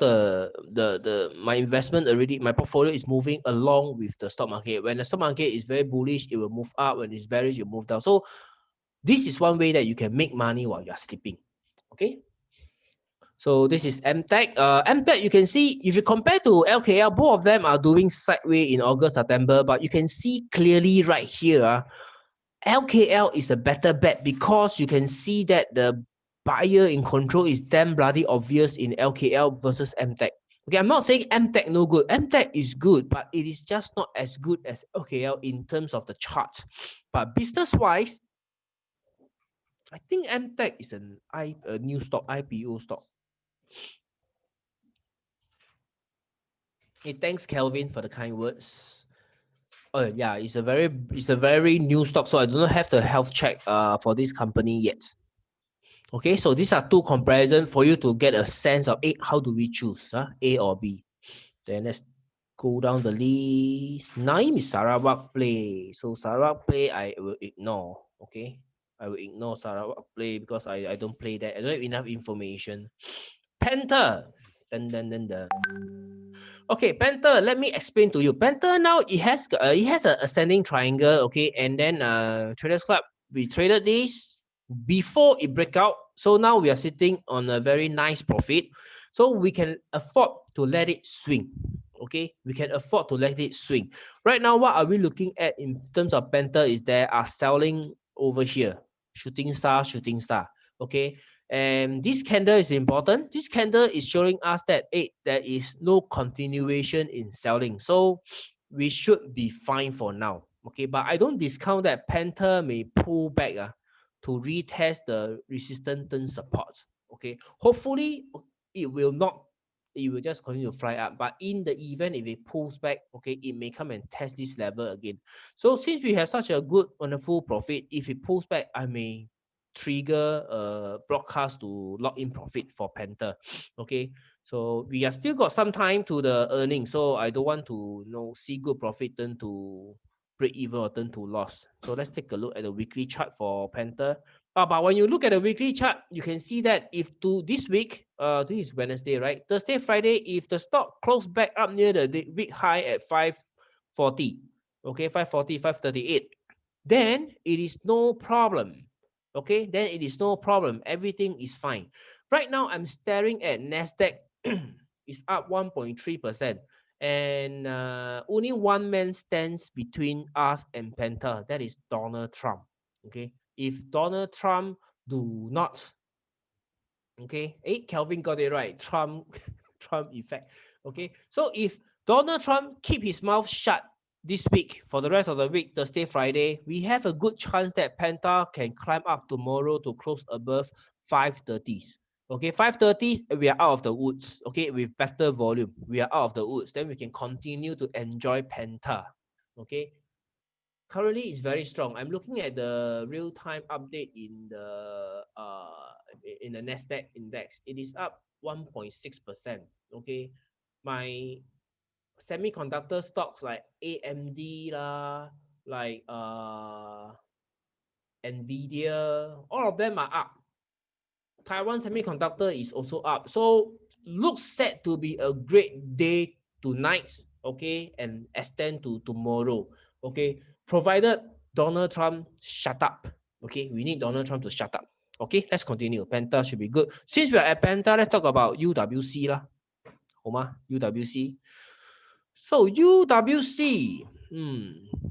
my investment already, my portfolio is moving along with the stock market. When the stock market is very bullish, it will move up. When it's bearish, it will move down. So this is one way that you can make money while you're sleeping. Okay. So this is MTech. MTech, you can see, if you compare to LKL, both of them are doing sideways in August, September, but you can see clearly right here, LKL is a better bet because you can see that the buyer in control is damn bloody obvious in LKL versus MTech. Okay, I'm not saying MTech no good. MTech is good, but it is just not as good as LKL in terms of the chart. But business-wise, I think MTech is a new stock, IPO stock. Hey, thanks, Kelvin, for the kind words. Oh yeah, it's a very new stock, so I do not have the health check for this company yet. Okay, so these are two comparisons for you to get a sense of how do we choose, A or B. Then let's go down the list. 9 is Sarawak Play. So Sarawak Play, I will ignore. Okay, I will ignore Sarawak Play because I don't play that. I don't have enough information. Panther. Okay, Panther, let me explain to you. Panther now, it has an ascending triangle, okay, and then Traders Club, we traded this before it break out. So now we are sitting on a very nice profit. So we can afford to let it swing. Okay, we can afford to let it swing. Right now, what are we looking at in terms of Panther is there are selling over here. Shooting star. Okay. And this candle is important. This candle is showing us that there is no continuation in selling. So we should be fine for now. Okay, but I don't discount that Panther may pull back to retest the resistance turn support. Okay, hopefully it will not. It will just continue to fly up. But in the event if it pulls back, okay, it may come and test this level again. So since we have such a good, wonderful profit, if it pulls back, I may trigger a broadcast to lock in profit for Panther. Okay, So we are still got some time to the earnings. So I don't want to see good profit turn to break even or turn to loss. So let's take a look at the weekly chart for Panther. But when you look at the weekly chart, you can see that if to this week, this is Wednesday, right? Thursday, Friday, if the stock closed back up near the week high at 540, okay, 540, 538, then it is no problem. Okay, then it is no problem. Everything is fine. Right now, I'm staring at NASDAQ. It's up 1.3%. And only one man stands between us and Panther. That is Donald Trump. Okay. If Donald Trump do not, okay, Kelvin got it right. Trump, Trump effect. Okay. So if Donald Trump keep his mouth shut this week, for the rest of the week, Thursday, Friday, we have a good chance that Panther can climb up tomorrow to close above 530s. Okay, 530, we are out of the woods. Okay, with better volume, we are out of the woods. Then we can continue to enjoy Panther. Okay, currently it's very strong. I'm looking at the real-time update in the Nasdaq index. It is up 1.6%. Okay, my semiconductor stocks like AMD lah, like Nvidia, all of them are up. Taiwan Semiconductor is also up. So looks set to be a great day tonight, okay, and extend to tomorrow, okay, provided Donald Trump shut up. Okay, we need Donald Trump to shut up. Okay, let's continue. Penta should be good. Since we are at Penta, let's talk about UWC lah. UWC. So UWC,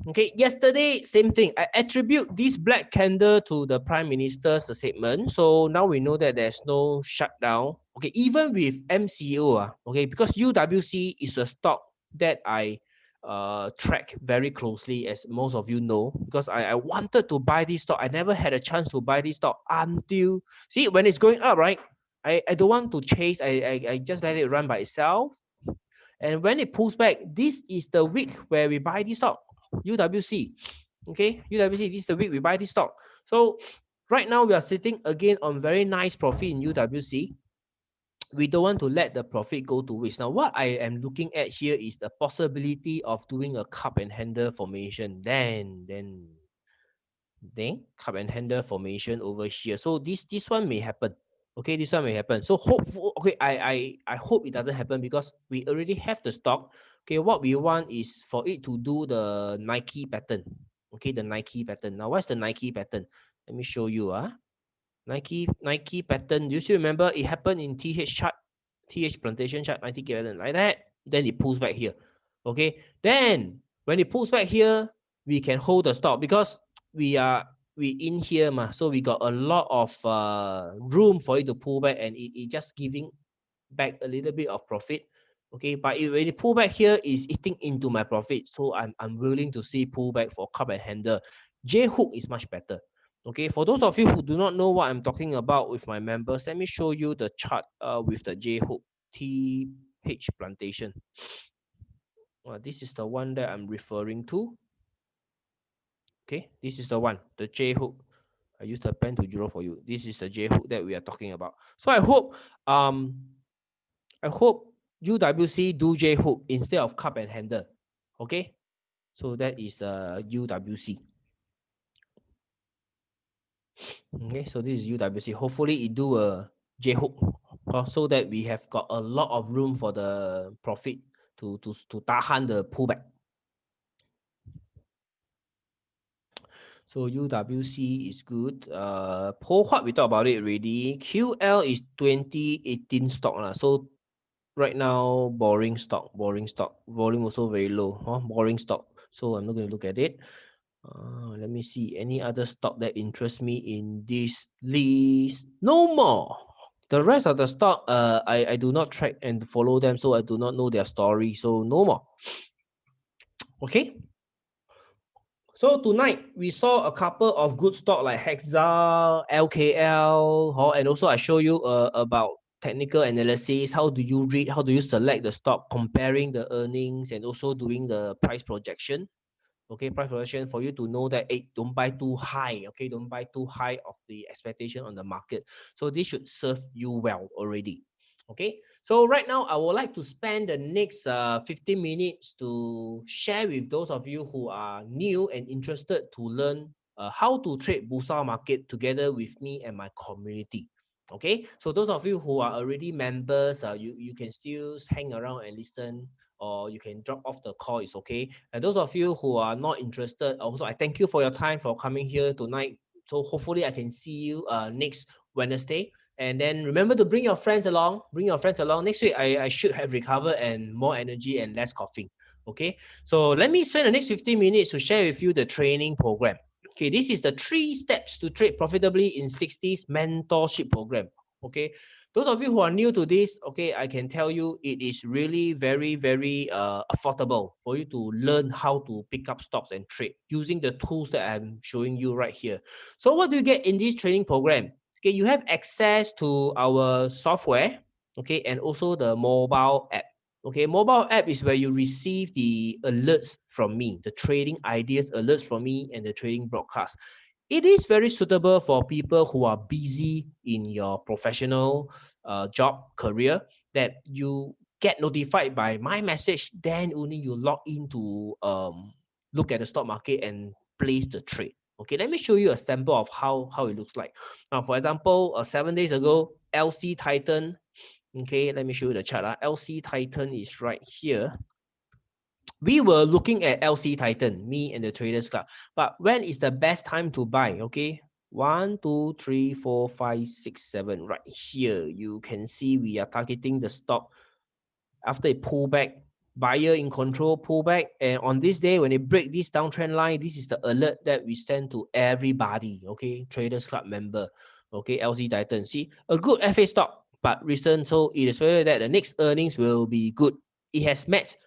okay, yesterday, same thing. I attribute this black candle to the Prime Minister's statement. So now we know that there's no shutdown. Okay, even with MCO, okay, because UWC is a stock that I track very closely, as most of you know, because I wanted to buy this stock. I never had a chance to buy this stock until, see, when it's going up, right? I don't want to chase. I just let it run by itself. And when it pulls back, this is the week where we buy this stock, UWC. Okay, UWC, this is the week we buy this stock. So right now we are sitting again on very nice profit in UWC. We don't want to let the profit go to waste. Now, what I am looking at here is the possibility of doing a cup and handle formation. Then cup and handle formation over here. So this one may happen. Okay, this one may happen. So okay, I hope it doesn't happen because we already have the stock. Okay, what we want is for it to do the Nike pattern. Okay, the Nike pattern. Now, what's the Nike pattern? Let me show you. Nike pattern. Do you still remember it happened in TH chart, TH plantation chart, Nike pattern like that? Then it pulls back here. Okay, then when it pulls back here, we can hold the stock because we in here so we got a lot of room for it to pull back, and it just giving back a little bit of profit. Okay, but when it pull back here, is eating into my profit, so I'm willing to see pullback for cup and handle. J hook is much better. Okay, for those of you who do not know what I'm talking about with my members, let me show you the chart with the J hook TH plantation. This is the one that I'm referring to. Okay, this is the one, the J hook. I use the pen to draw for you. This is the J hook that we are talking about. So I hope UWC do J hook instead of cup and handle. Okay, so that is UWC. Okay, so this is UWC. Hopefully it do a J hook, so that we have got a lot of room for the profit to tahan the pullback. So UWC is good. What we talked about it already. QL is 2018 stock. So right now, boring stock. Volume also very low. Boring stock. So I'm not going to look at it. Let me see. Any other stock that interests me in this list? No more. The rest of the stock, I do not track and follow them, so I do not know their story. So no more. Okay. So tonight we saw a couple of good stock like Hexal, LKL, and also I show you about technical analysis. How do you read? How do you select the stock, comparing the earnings, and also doing the price projection? Okay, price projection for you to know that don't buy too high. Okay, don't buy too high of the expectation on the market. So this should serve you well already. Okay, So right now, I would like to spend the next 15 minutes to share with those of you who are new and interested to learn how to trade Bursa market together with me and my community. Okay, so those of you who are already members, you can still hang around and listen, or you can drop off the call. It's okay. And those of you who are not interested, also I thank you for your time for coming here tonight. So hopefully I can see you next Wednesday. And then remember to bring your friends along. Bring your friends along. Next week, I should have recovered and more energy and less coughing. Okay. So let me spend the next 15 minutes to share with you the training program. Okay. This is the 3 steps to trade profitably in 60s mentorship program. Okay. Those of you who are new to this, okay, I can tell you it is really very, very affordable for you to learn how to pick up stocks and trade using the tools that I'm showing you right here. So what do you get in this training program? Okay, you have access to our software, okay, and also the mobile app. Okay, mobile app is where you receive the alerts from me, the trading ideas alerts from me, and the trading broadcast. It is very suitable for people who are busy in your professional job career, that you get notified by my message, then only you log in to look at the stock market and place the trade. Okay, let me show you a sample of how it looks like. Now, for example, 7 days ago, LC Titan. Okay, let me show you the chart. LC Titan is right here. We were looking at LC Titan, me and the Traders Club. But when is the best time to buy? Okay, 1, 2, 3, 4, 5, 6, 7. Right here, you can see we are targeting the stock after it pull back, buyer in control, pull back. And on this day, when they break this downtrend line, this is the alert that we send to everybody. Okay, Traders Club member. Okay, LC Titan. See, a good FA stock, but recent, so it is very that the next earnings will be good. It has met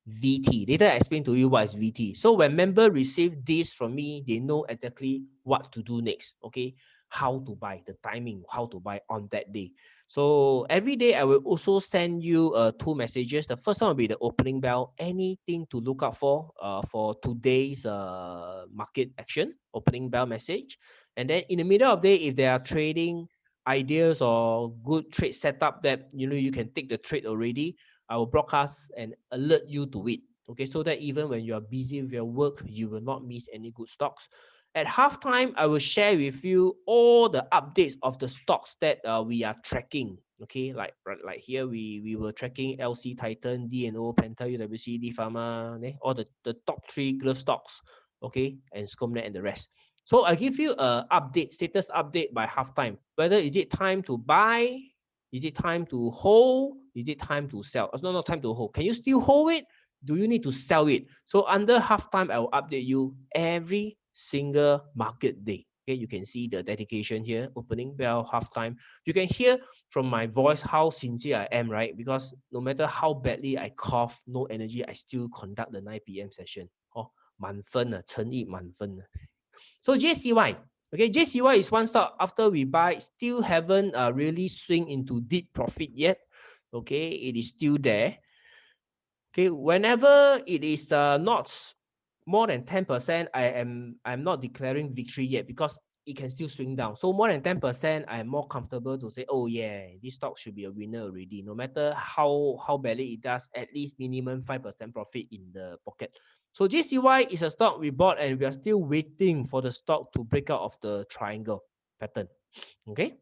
VT. Later I explain to you what is VT. So when member receive this from me, they know exactly what to do next. Okay, how to buy, the timing, how to buy on that day. So every day I will also send you 2 messages. The first one will be the opening bell, anything to look out for today's market action, opening bell message. And then in the middle of the day, if there are trading ideas or good trade setup that you can take the trade already, I will broadcast and alert you to it. Okay, so that even when you are busy with your work, you will not miss any good stocks. At halftime, I will share with you all the updates of the stocks that we are tracking. Okay, like here we were tracking LC Titan, DNO, Penta, UWC, D Pharma, all the top 3 glove stocks. Okay, and Scomnet and the rest. So I give you a update, status update by halftime. Whether is it time to buy, is it time to hold, is it time to sell? No, not time to hold. Can you still hold it? Do you need to sell it? So under halftime, I will update you every single market day. Okay, you can see the dedication here, opening bell, halftime. You can hear from my voice how sincere I am, right? Because no matter how badly I cough, no energy, I still conduct the 9 p.m. session. Oh, 满分了，诚意满分了。So JCY, okay, JCY is one stock after we buy, still haven't really swing into deep profit yet. Okay, it is still there. Okay, whenever it is not more than 10%, I'm not declaring victory yet, because it can still swing down. So more than 10%, I'm more comfortable to say, oh yeah, this stock should be a winner already. No matter how badly it does, at least minimum 5% profit in the pocket. So JCY is a stock we bought, and we are still waiting for the stock to break out of the triangle pattern. Okay.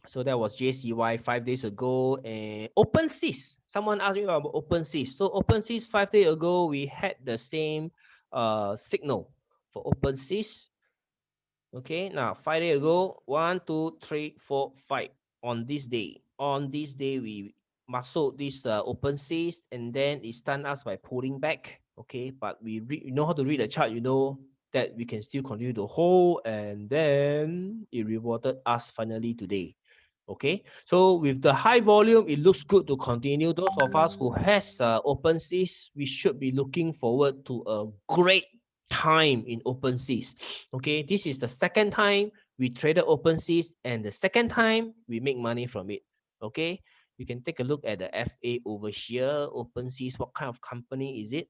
So that was JCY 5 days ago. And OpenSys. Someone asked me about OpenSys. So OpenSys 5 days ago, we had the same signal for OpenSys. Okay, now 5 days ago, 1, 2, 3, 4, 5. On this day, we muscled this OpenSys, and then it stunned us by pulling back. Okay, but we know how to read the chart. You know that we can still continue to hold, and then it rewarded us finally today. Okay, so with the high volume, it looks good to continue. Those of us who has OpenSys, we should be looking forward to a great time in OpenSys. Okay, this is the second time we traded OpenSys, and the second time we make money from it. Okay, you can take a look at the FA over here. OpenSys, what kind of company is it?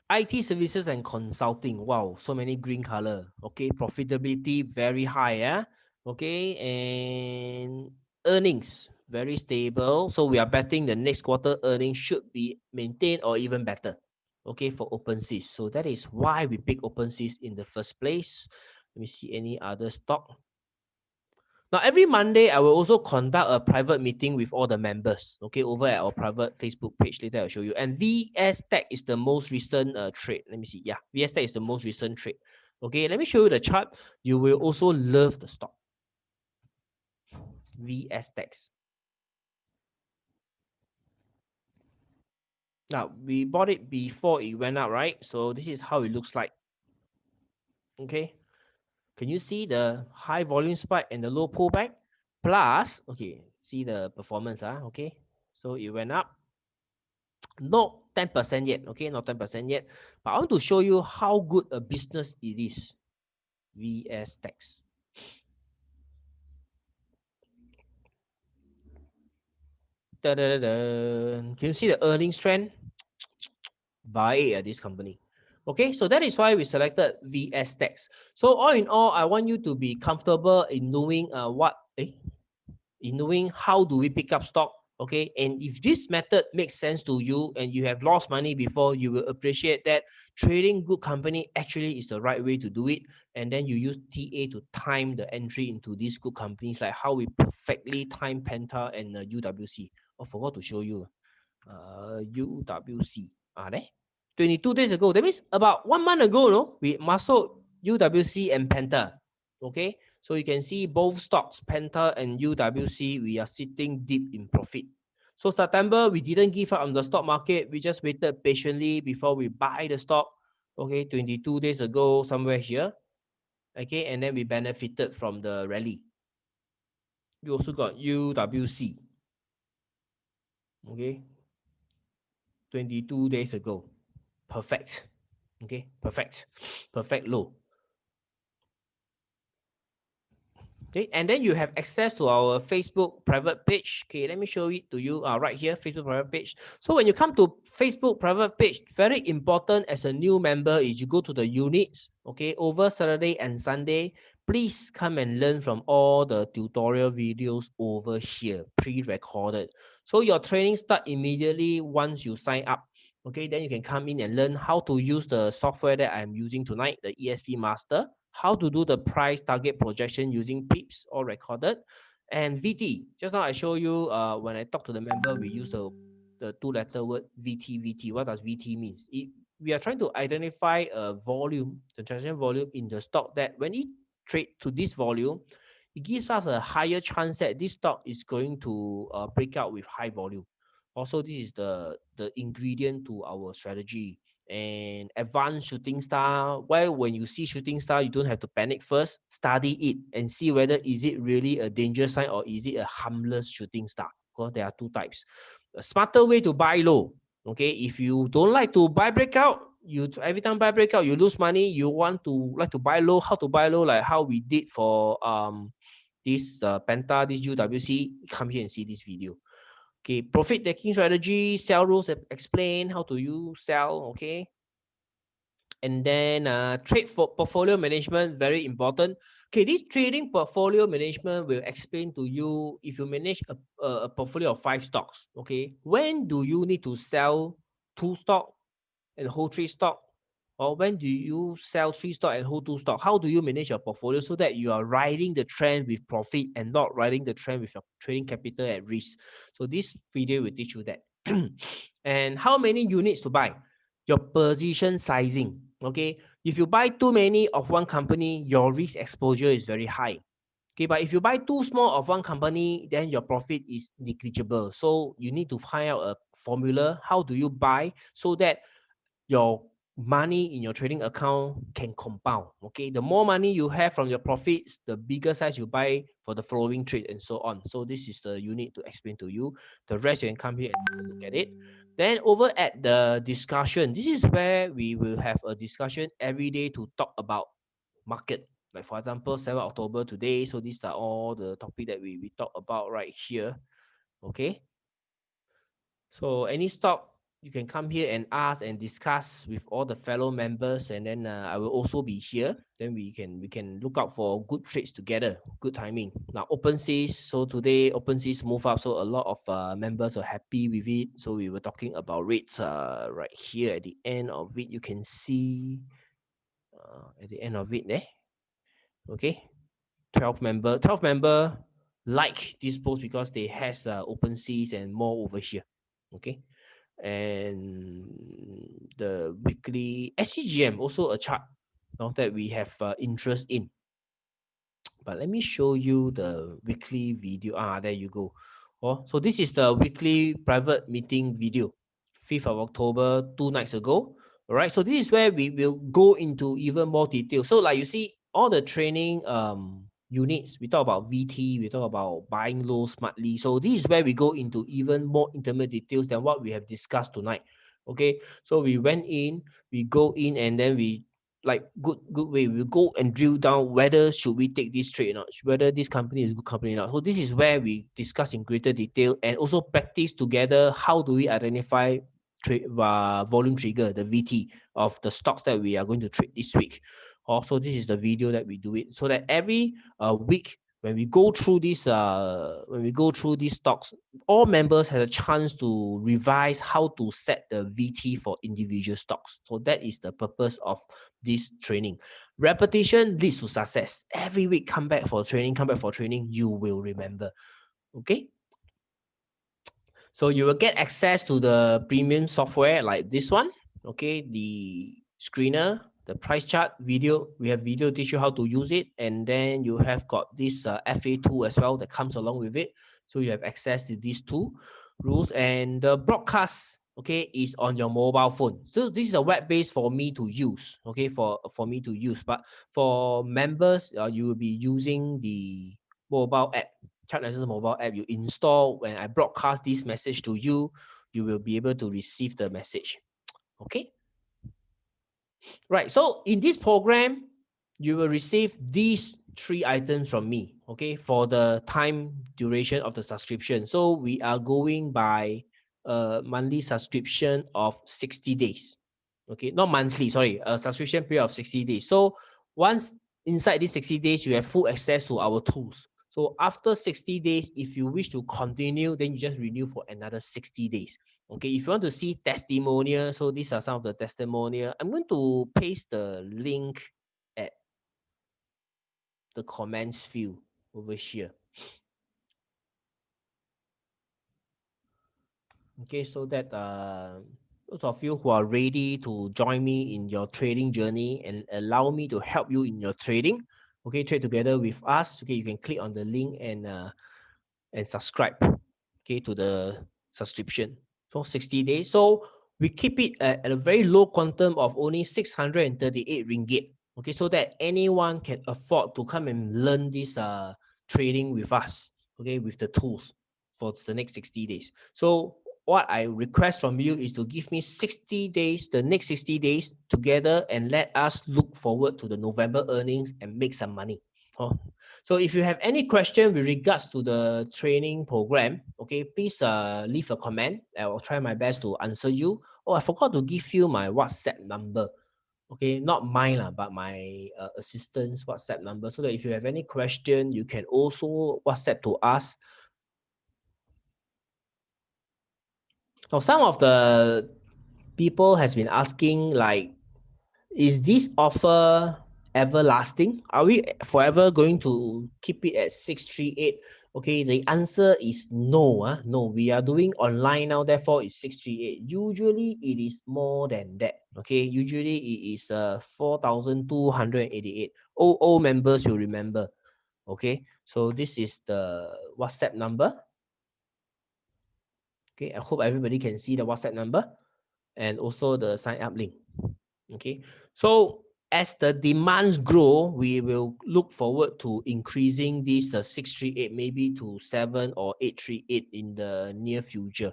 IT services and consulting. Wow, so many green color. Okay, profitability very high. Okay, and earnings very stable. So we are betting the next quarter earnings should be maintained or even better. Okay, for OpenSeas. So that is why we pick OpenSeas in the first place. Let me see any other stock. Now, every Monday, I will also conduct a private meeting with all the members, okay, over at our private Facebook page. Later, I'll show you. And VS Tech is the most recent trade. Let me see. Yeah, VS Tech is the most recent trade. Okay, let me show you the chart. You will also love the stock. VS Tech. Now, we bought it before it went up, right? So this is how it looks like. Okay. Can you see the high volume spike and the low pullback? Plus, okay, see the performance, okay? So it went up. Not 10% yet, okay? Not 10% yet. But I want to show you how good a business it is. VS Tax. Can you see the earnings trend? Buy this company. Okay, so that is why we selected VS Tax. So all in all, I want you to be comfortable in knowing in knowing how do we pick up stock. Okay, and if this method makes sense to you and you have lost money before, you will appreciate that trading good company actually is the right way to do it. And then you use TA to time the entry into these good companies, like how we perfectly time Penta and UWC. I forgot to show you UWC. There 22 days ago, that means about 1 month ago, no, we muscled UWC and Penta. Okay, so you can see both stocks, Penta and UWC, we are sitting deep in profit. So September, we didn't give up on the stock market. We just waited patiently before we buy the stock. Okay, 22 days ago, somewhere here. Okay, and then we benefited from the rally. You also got UWC. Okay, 22 days ago. Perfect. Okay, perfect. Perfect low. Okay, and then you have access to our Facebook private page. Okay, let me show it to you right here, Facebook private page. So when you come to Facebook private page, very important as a new member is you go to the units, okay, over Saturday and Sunday. Please come and learn from all the tutorial videos over here, pre-recorded. So your training start immediately once you sign up. Okay, then you can come in and learn how to use the software that I'm using tonight, the ESP Master, how to do the price target projection using pips all recorded, and VT. Just now I show you when I talk to the member, we use the two-letter word VT. What does VT means? We are trying to identify a volume, the transaction volume in the stock that when it trade to this volume, it gives us a higher chance that this stock is going to break out with high volume. Also, this is the ingredient to our strategy. And advanced shooting star, well, when you see shooting star, you don't have to panic first. Study it and see whether is it really a danger sign or is it a harmless shooting star. Because there are two types. A smarter way to buy low. Okay, if you don't like to buy breakout, you every time buy breakout you lose money. You want to like to buy low. How to buy low? Like how we did for this Penta, this UWC. Come here and see this video. Okay, profit taking strategy, sell rules explain how to use sell. Okay, and then trade for portfolio management, very important. Okay, this trading portfolio management will explain to you if you manage a portfolio of 5 stocks. Okay, when do you need to sell 2 stock and hold 3 stock, or when do you sell 3 stock and hold 2 stock? How do you manage your portfolio so that you are riding the trend with profit and not riding the trend with your trading capital at risk? So this video will teach you that. And how many units to buy? Your position sizing. Okay, if you buy too many of one company, your risk exposure is very high. Okay, but if you buy too small of one company, then your profit is negligible. So you need to find out a formula. How do you buy so that your money in your trading account can compound? Okay, the more money you have from your profits, the bigger size you buy for the following trade and so on. So this is the unit to explain to you. The rest you can come here and look at it. Then over at the discussion, this is where we will have a discussion every day to talk about market. Like for example, 7 October today. So these are all the topic that we talk about right here. Okay. So any stock you can come here and ask and discuss with all the fellow members, and then I will also be here. Then we can look out for good trades together. Good timing. Now OpenSeas. So today OpenSeas move up, so a lot of members are happy with it. So we were talking about rates right here at the end of it. You can see at the end of it there. Okay, 12 member like this post because they has OpenSeas and more over here. Okay. And the weekly SCGM also a chart now that we have interest in. But let me show you the weekly video. There you go. So this is the weekly private meeting video, 5th of October, 2 nights ago. All right, so this is where we will go into even more detail. So like you see, all the training units, we talk about VT, we talk about buying low smartly. So this is where we go into even more intimate details than what we have discussed tonight. Okay, so we went in, we go in, and then we like good way we go and drill down whether should we take this trade or not, whether this company is a good company or not. So this is where we discuss in greater detail and also practice together how do we identify volume trigger, the VT of the stocks that we are going to trade this week. Also, this is the video that we do it so that every week when we go through these stocks, all members have a chance to revise how to set the VT for individual stocks. So that is the purpose of this training. Repetition leads to success. Every week, come back for training, you will remember. Okay. So you will get access to the premium software like this one. Okay, the screener, the price chart, video. We have video teach you how to use it, and then you have got this FA tool as well that comes along with it. So you have access to these two rules, and the broadcast, okay, is on your mobile phone. So this is a web based for me to use. Okay, for me to use, but for members, you will be using the mobile app. Chartnexus mobile app you install. When I broadcast this message to you, you will be able to receive the message. Okay. Right. So in this program, you will receive these 3 items from me. Okay, for the time duration of the subscription. So we are going by a monthly subscription of 60 days. Okay, not monthly, sorry, a subscription period of 60 days. So once inside these 60 days, you have full access to our tools. So after 60 days, if you wish to continue, then you just renew for another 60 days. Okay, if you want to see testimonial, so these are some of the testimonial. I'm going to paste the link at the comments field over here. Okay, so that those of you who are ready to join me in your trading journey and allow me to help you in your trading, okay, trade together with us. Okay, you can click on the link and subscribe, okay, to the subscription for 60 days. So we keep it at a very low quantum of only 638 ringgit. Okay, so that anyone can afford to come and learn this trading with us. Okay, with the tools for the next 60 days. So what I request from you is to give me 60 days, the next 60 days together, and let us look forward to the November earnings and make some money. Oh, so if you have any question with regards to the training program, okay, please leave a comment. I will try my best to answer you. Oh, I forgot to give you my WhatsApp number. Okay, not mine, but my assistant's WhatsApp number. So that if you have any question, you can also WhatsApp to us. Now, some of the people has been asking like, is this offer everlasting? Are we forever going to keep it at 638? Okay, the answer is no. No, we are doing online now, therefore it's 638. Usually it is more than that. Okay, usually it is 4,288. All members will remember. Okay, so this is the WhatsApp number. Okay, I hope everybody can see the WhatsApp number and also the sign up link. Okay, so as the demands grow, we will look forward to increasing this 638 maybe to 7 or 838 in the near future.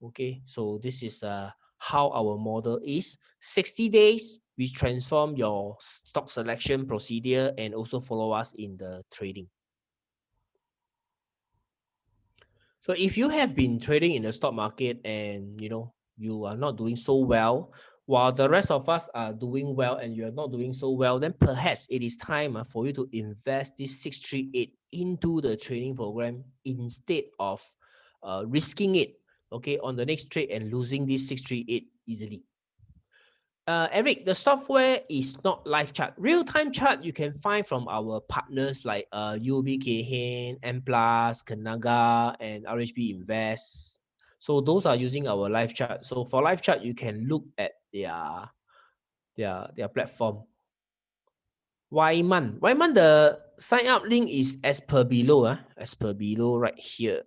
Okay, so this is how our model is. 60 days, we transform your stock selection procedure and also follow us in the trading. So if you have been trading in the stock market and you are not doing so well, while the rest of us are doing well and you are not doing so well, then perhaps it is time for you to invest this 638 into the training program instead of risking it, okay, on the next trade and losing this 638 easily. Eric, the software is not live chart. Real-time chart you can find from our partners like UOB Kay Hian, M+, Kenaga, and RHB Invest. So those are using our live chart. So for live chart, you can look at their platform. Wyman, the sign up link is as per below, as per below right here.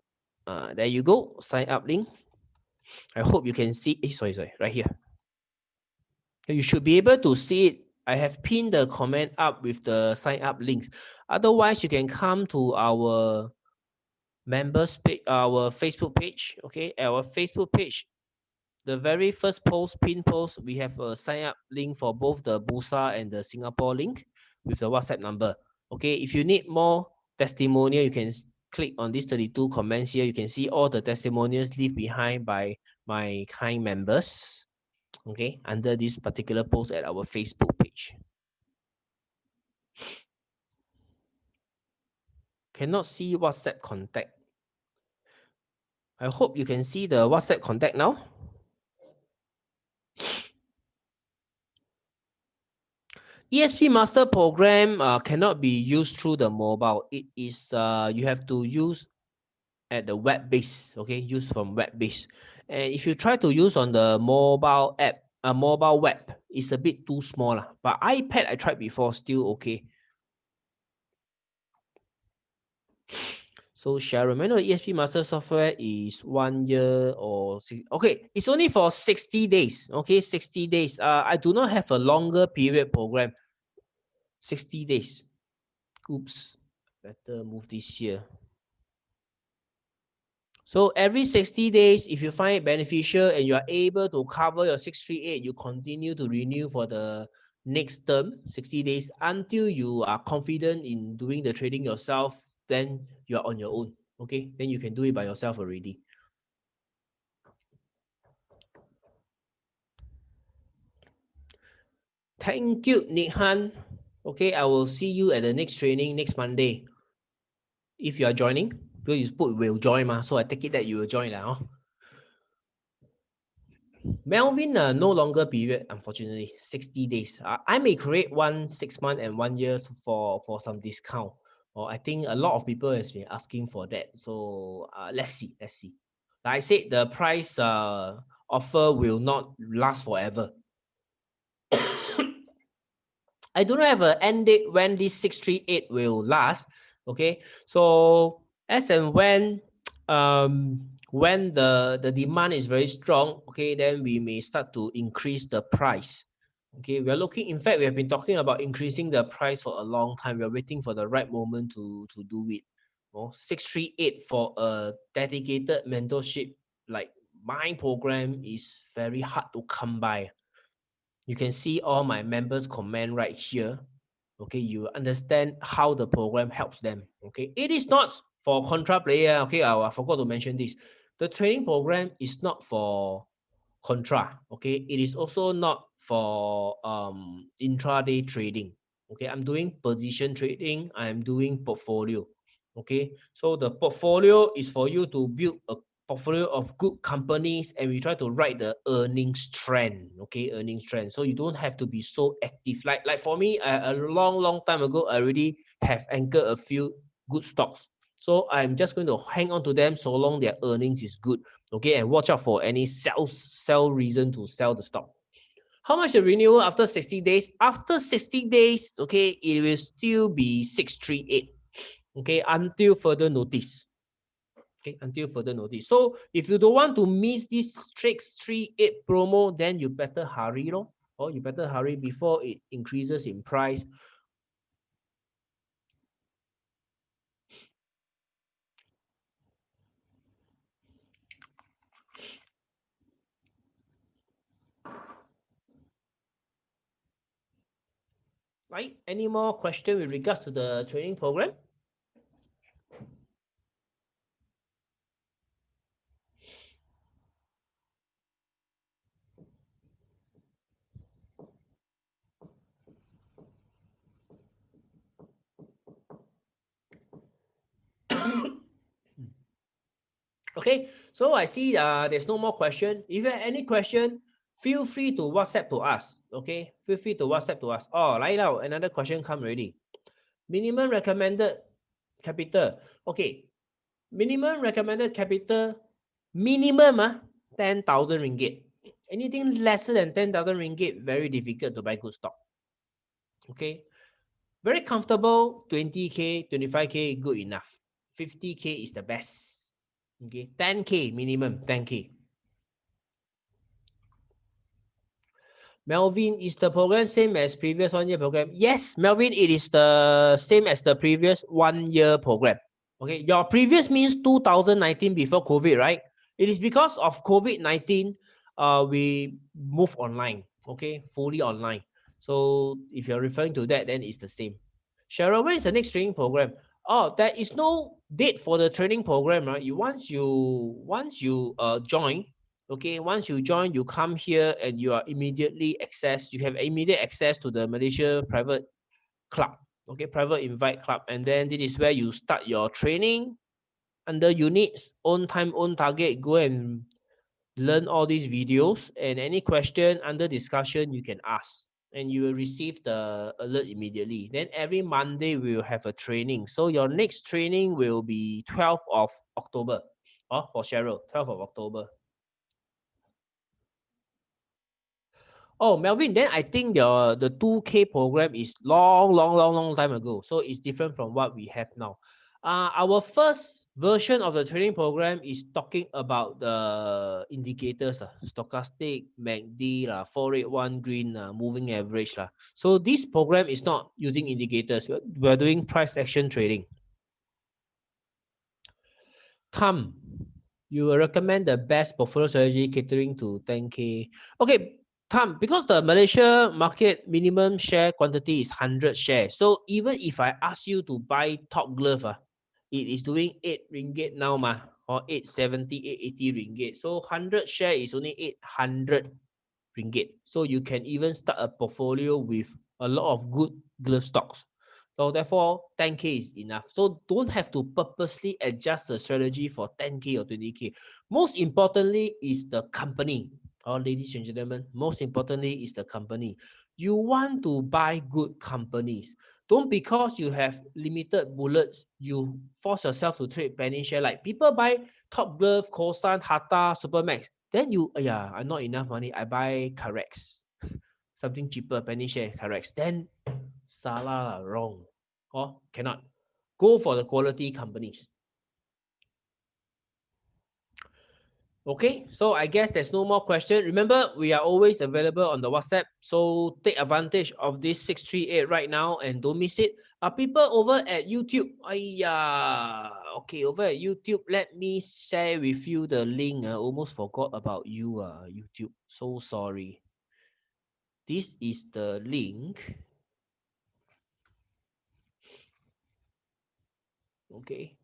There you go, sign up link. I hope you can see. Sorry, right here. You should be able to see it. I have pinned the comment up with the sign up links. Otherwise, you can come to our members page, our Facebook page. Okay, our Facebook page, the very first post, pin post, we have a sign up link for both the Bursa and the Singapore link with the WhatsApp number. Okay, if you need more testimonial, you can click on these 32 comments here. You can see all the testimonials left behind by my kind members. Okay, under this particular post at our Facebook page. Cannot see WhatsApp contact. I hope you can see the WhatsApp contact now. ESP Master Program cannot be used through the mobile. It is you have to use at the web base. Okay, use from web base. And if you try to use on the mobile app, mobile web, it's a bit too small. But iPad I tried before, still okay. So Sharon, I know ESP Master software is 1 year or okay, it's only for 60 days. Okay, 60 days. I do not have a longer period program. 60 days. Oops, better move this here. So every 60 days, if you find it beneficial and you are able to cover your 638, you continue to renew for the next term, 60 days, until you are confident in doing the trading yourself, then you are on your own. Okay, then you can do it by yourself already. Thank you, Nick Han. Okay, I will see you at the next training next Monday. If you are joining, because you put will join, so I take it that you will join now. Melvin, no longer period, unfortunately, 60 days. I may create 6 month and 1 year for some discount. Or I think a lot of people has been asking for that. So let's see. Like I said, the price offer will not last forever. I do not have an end date when this 638 will last. Okay, so as and when the demand is very strong, okay, then we may start to increase the price. Okay, we are looking, in fact, we have been talking about increasing the price for a long time. We are waiting for the right moment to do it. 638 for a dedicated mentorship like my program is very hard to come by. You can see all my members comment right here. Okay, you understand how the program helps them. Okay, it is not for contra player. Okay, I forgot to mention this. The training program is not for contra. Okay, it is also not for intraday trading. Okay, I'm doing position trading. I'm doing portfolio. Okay, so the portfolio is for you to build a portfolio of good companies, and we try to write the earnings trend. Okay, earnings trend. So you don't have to be so active. Like for me, a long time ago, I already have anchored a few good stocks. So I'm just going to hang on to them so long their earnings is good. Okay, and watch out for any sell reason to sell the stock. How much the renewal after 60 days? After 60 days, okay, it will still be 638. Okay, until further notice. Okay, until further notice. So if you don't want to miss this 638 promo, then you better hurry, or you better hurry before it increases in price. Right? Any more question with regards to the training program? Okay, so I see there's no more question. If you have any question, feel free to WhatsApp to us. Okay, feel free to WhatsApp to us. Oh, right now, another question come already. Minimum recommended capital. Okay, minimum recommended capital, minimum 10,000 ringgit. Anything lesser than 10,000 ringgit, very difficult to buy good stock. Okay, very comfortable, 20K, 25K, good enough. 50K is the best. Okay, 10K minimum, 10K. Melvin, is the program same as previous 1 year program? Yes, Melvin, it is the same as the previous 1 year program. Okay, your previous means 2019 before COVID, right? It is because of COVID-19, we move online, okay, fully online. So if you're referring to that, then it's the same. Cheryl, when is the next training program? Oh, there is no date for the training program, right? Once you join, okay, once you join, you come here and you are immediately access. You have immediate access to the Malaysia private club, okay, private invite club, and then this is where you start your training under units, own time, own target. Go and learn all these videos, and any question under discussion you can ask, and you will receive the alert immediately. Then every Monday we will have a training. So your next training will be 12th of October. Oh, for Cheryl, 12th of October. Oh, Melvin, then I think the 2K program is long time ago. So it's different from what we have now. Our first version of the training program is talking about the indicators, stochastic, MACD, 481 green, moving average. So this program is not using indicators. We're doing price action trading. Tom, you will recommend the best portfolio strategy catering to 10K. Okay, Tom, because the Malaysia market minimum share quantity is 100 shares. So even if I ask you to buy top glove, it is doing 8 ringgit now, or 870, 880 ringgit. So 100 share is only 800 ringgit. So you can even start a portfolio with a lot of good glove stocks. So therefore, 10K is enough. So don't have to purposely adjust the strategy for 10K or 20K. Most importantly is the company. Oh, ladies and gentlemen, most importantly is the company. You want to buy good companies. Don't because you have limited bullets, you force yourself to trade penny share. Like people buy Top Glove, Kosan, Hata, Supermax. Then I'm not enough money. I buy Carex. Something cheaper, penny share, Carex. Then salah, wrong. Or cannot. Go for the quality companies. Okay, so I guess there's no more question. Remember, we are always available on the WhatsApp. So take advantage of this 638 right now and don't miss it. People over at YouTube. Okay, over at YouTube, let me share with you the link. I almost forgot about you, YouTube. So sorry. This is the link. Okay.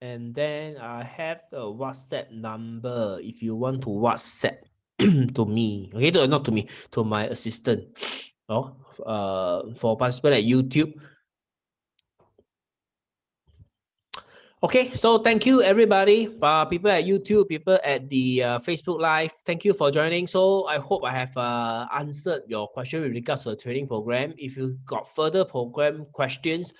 And then I have the WhatsApp number if you want to WhatsApp to me. Okay, not to me, to my assistant. For participant at YouTube. Okay, so thank you everybody, people at YouTube, people at the Facebook Live. Thank you for joining. So I hope I have answered your question with regards to the training program. If you got further program questions,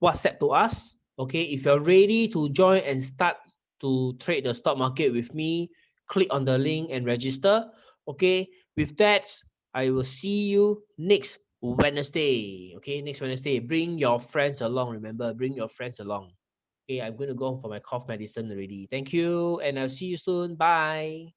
WhatsApp to us. Okay, if you're ready to join and start to trade the stock market with me, click on the link and register. Okay, with that, I will see you next Wednesday. Okay, next Wednesday. Bring your friends along. Remember, bring your friends along. Okay, I'm going to go for my cough medicine already. Thank you, and I'll see you soon. Bye.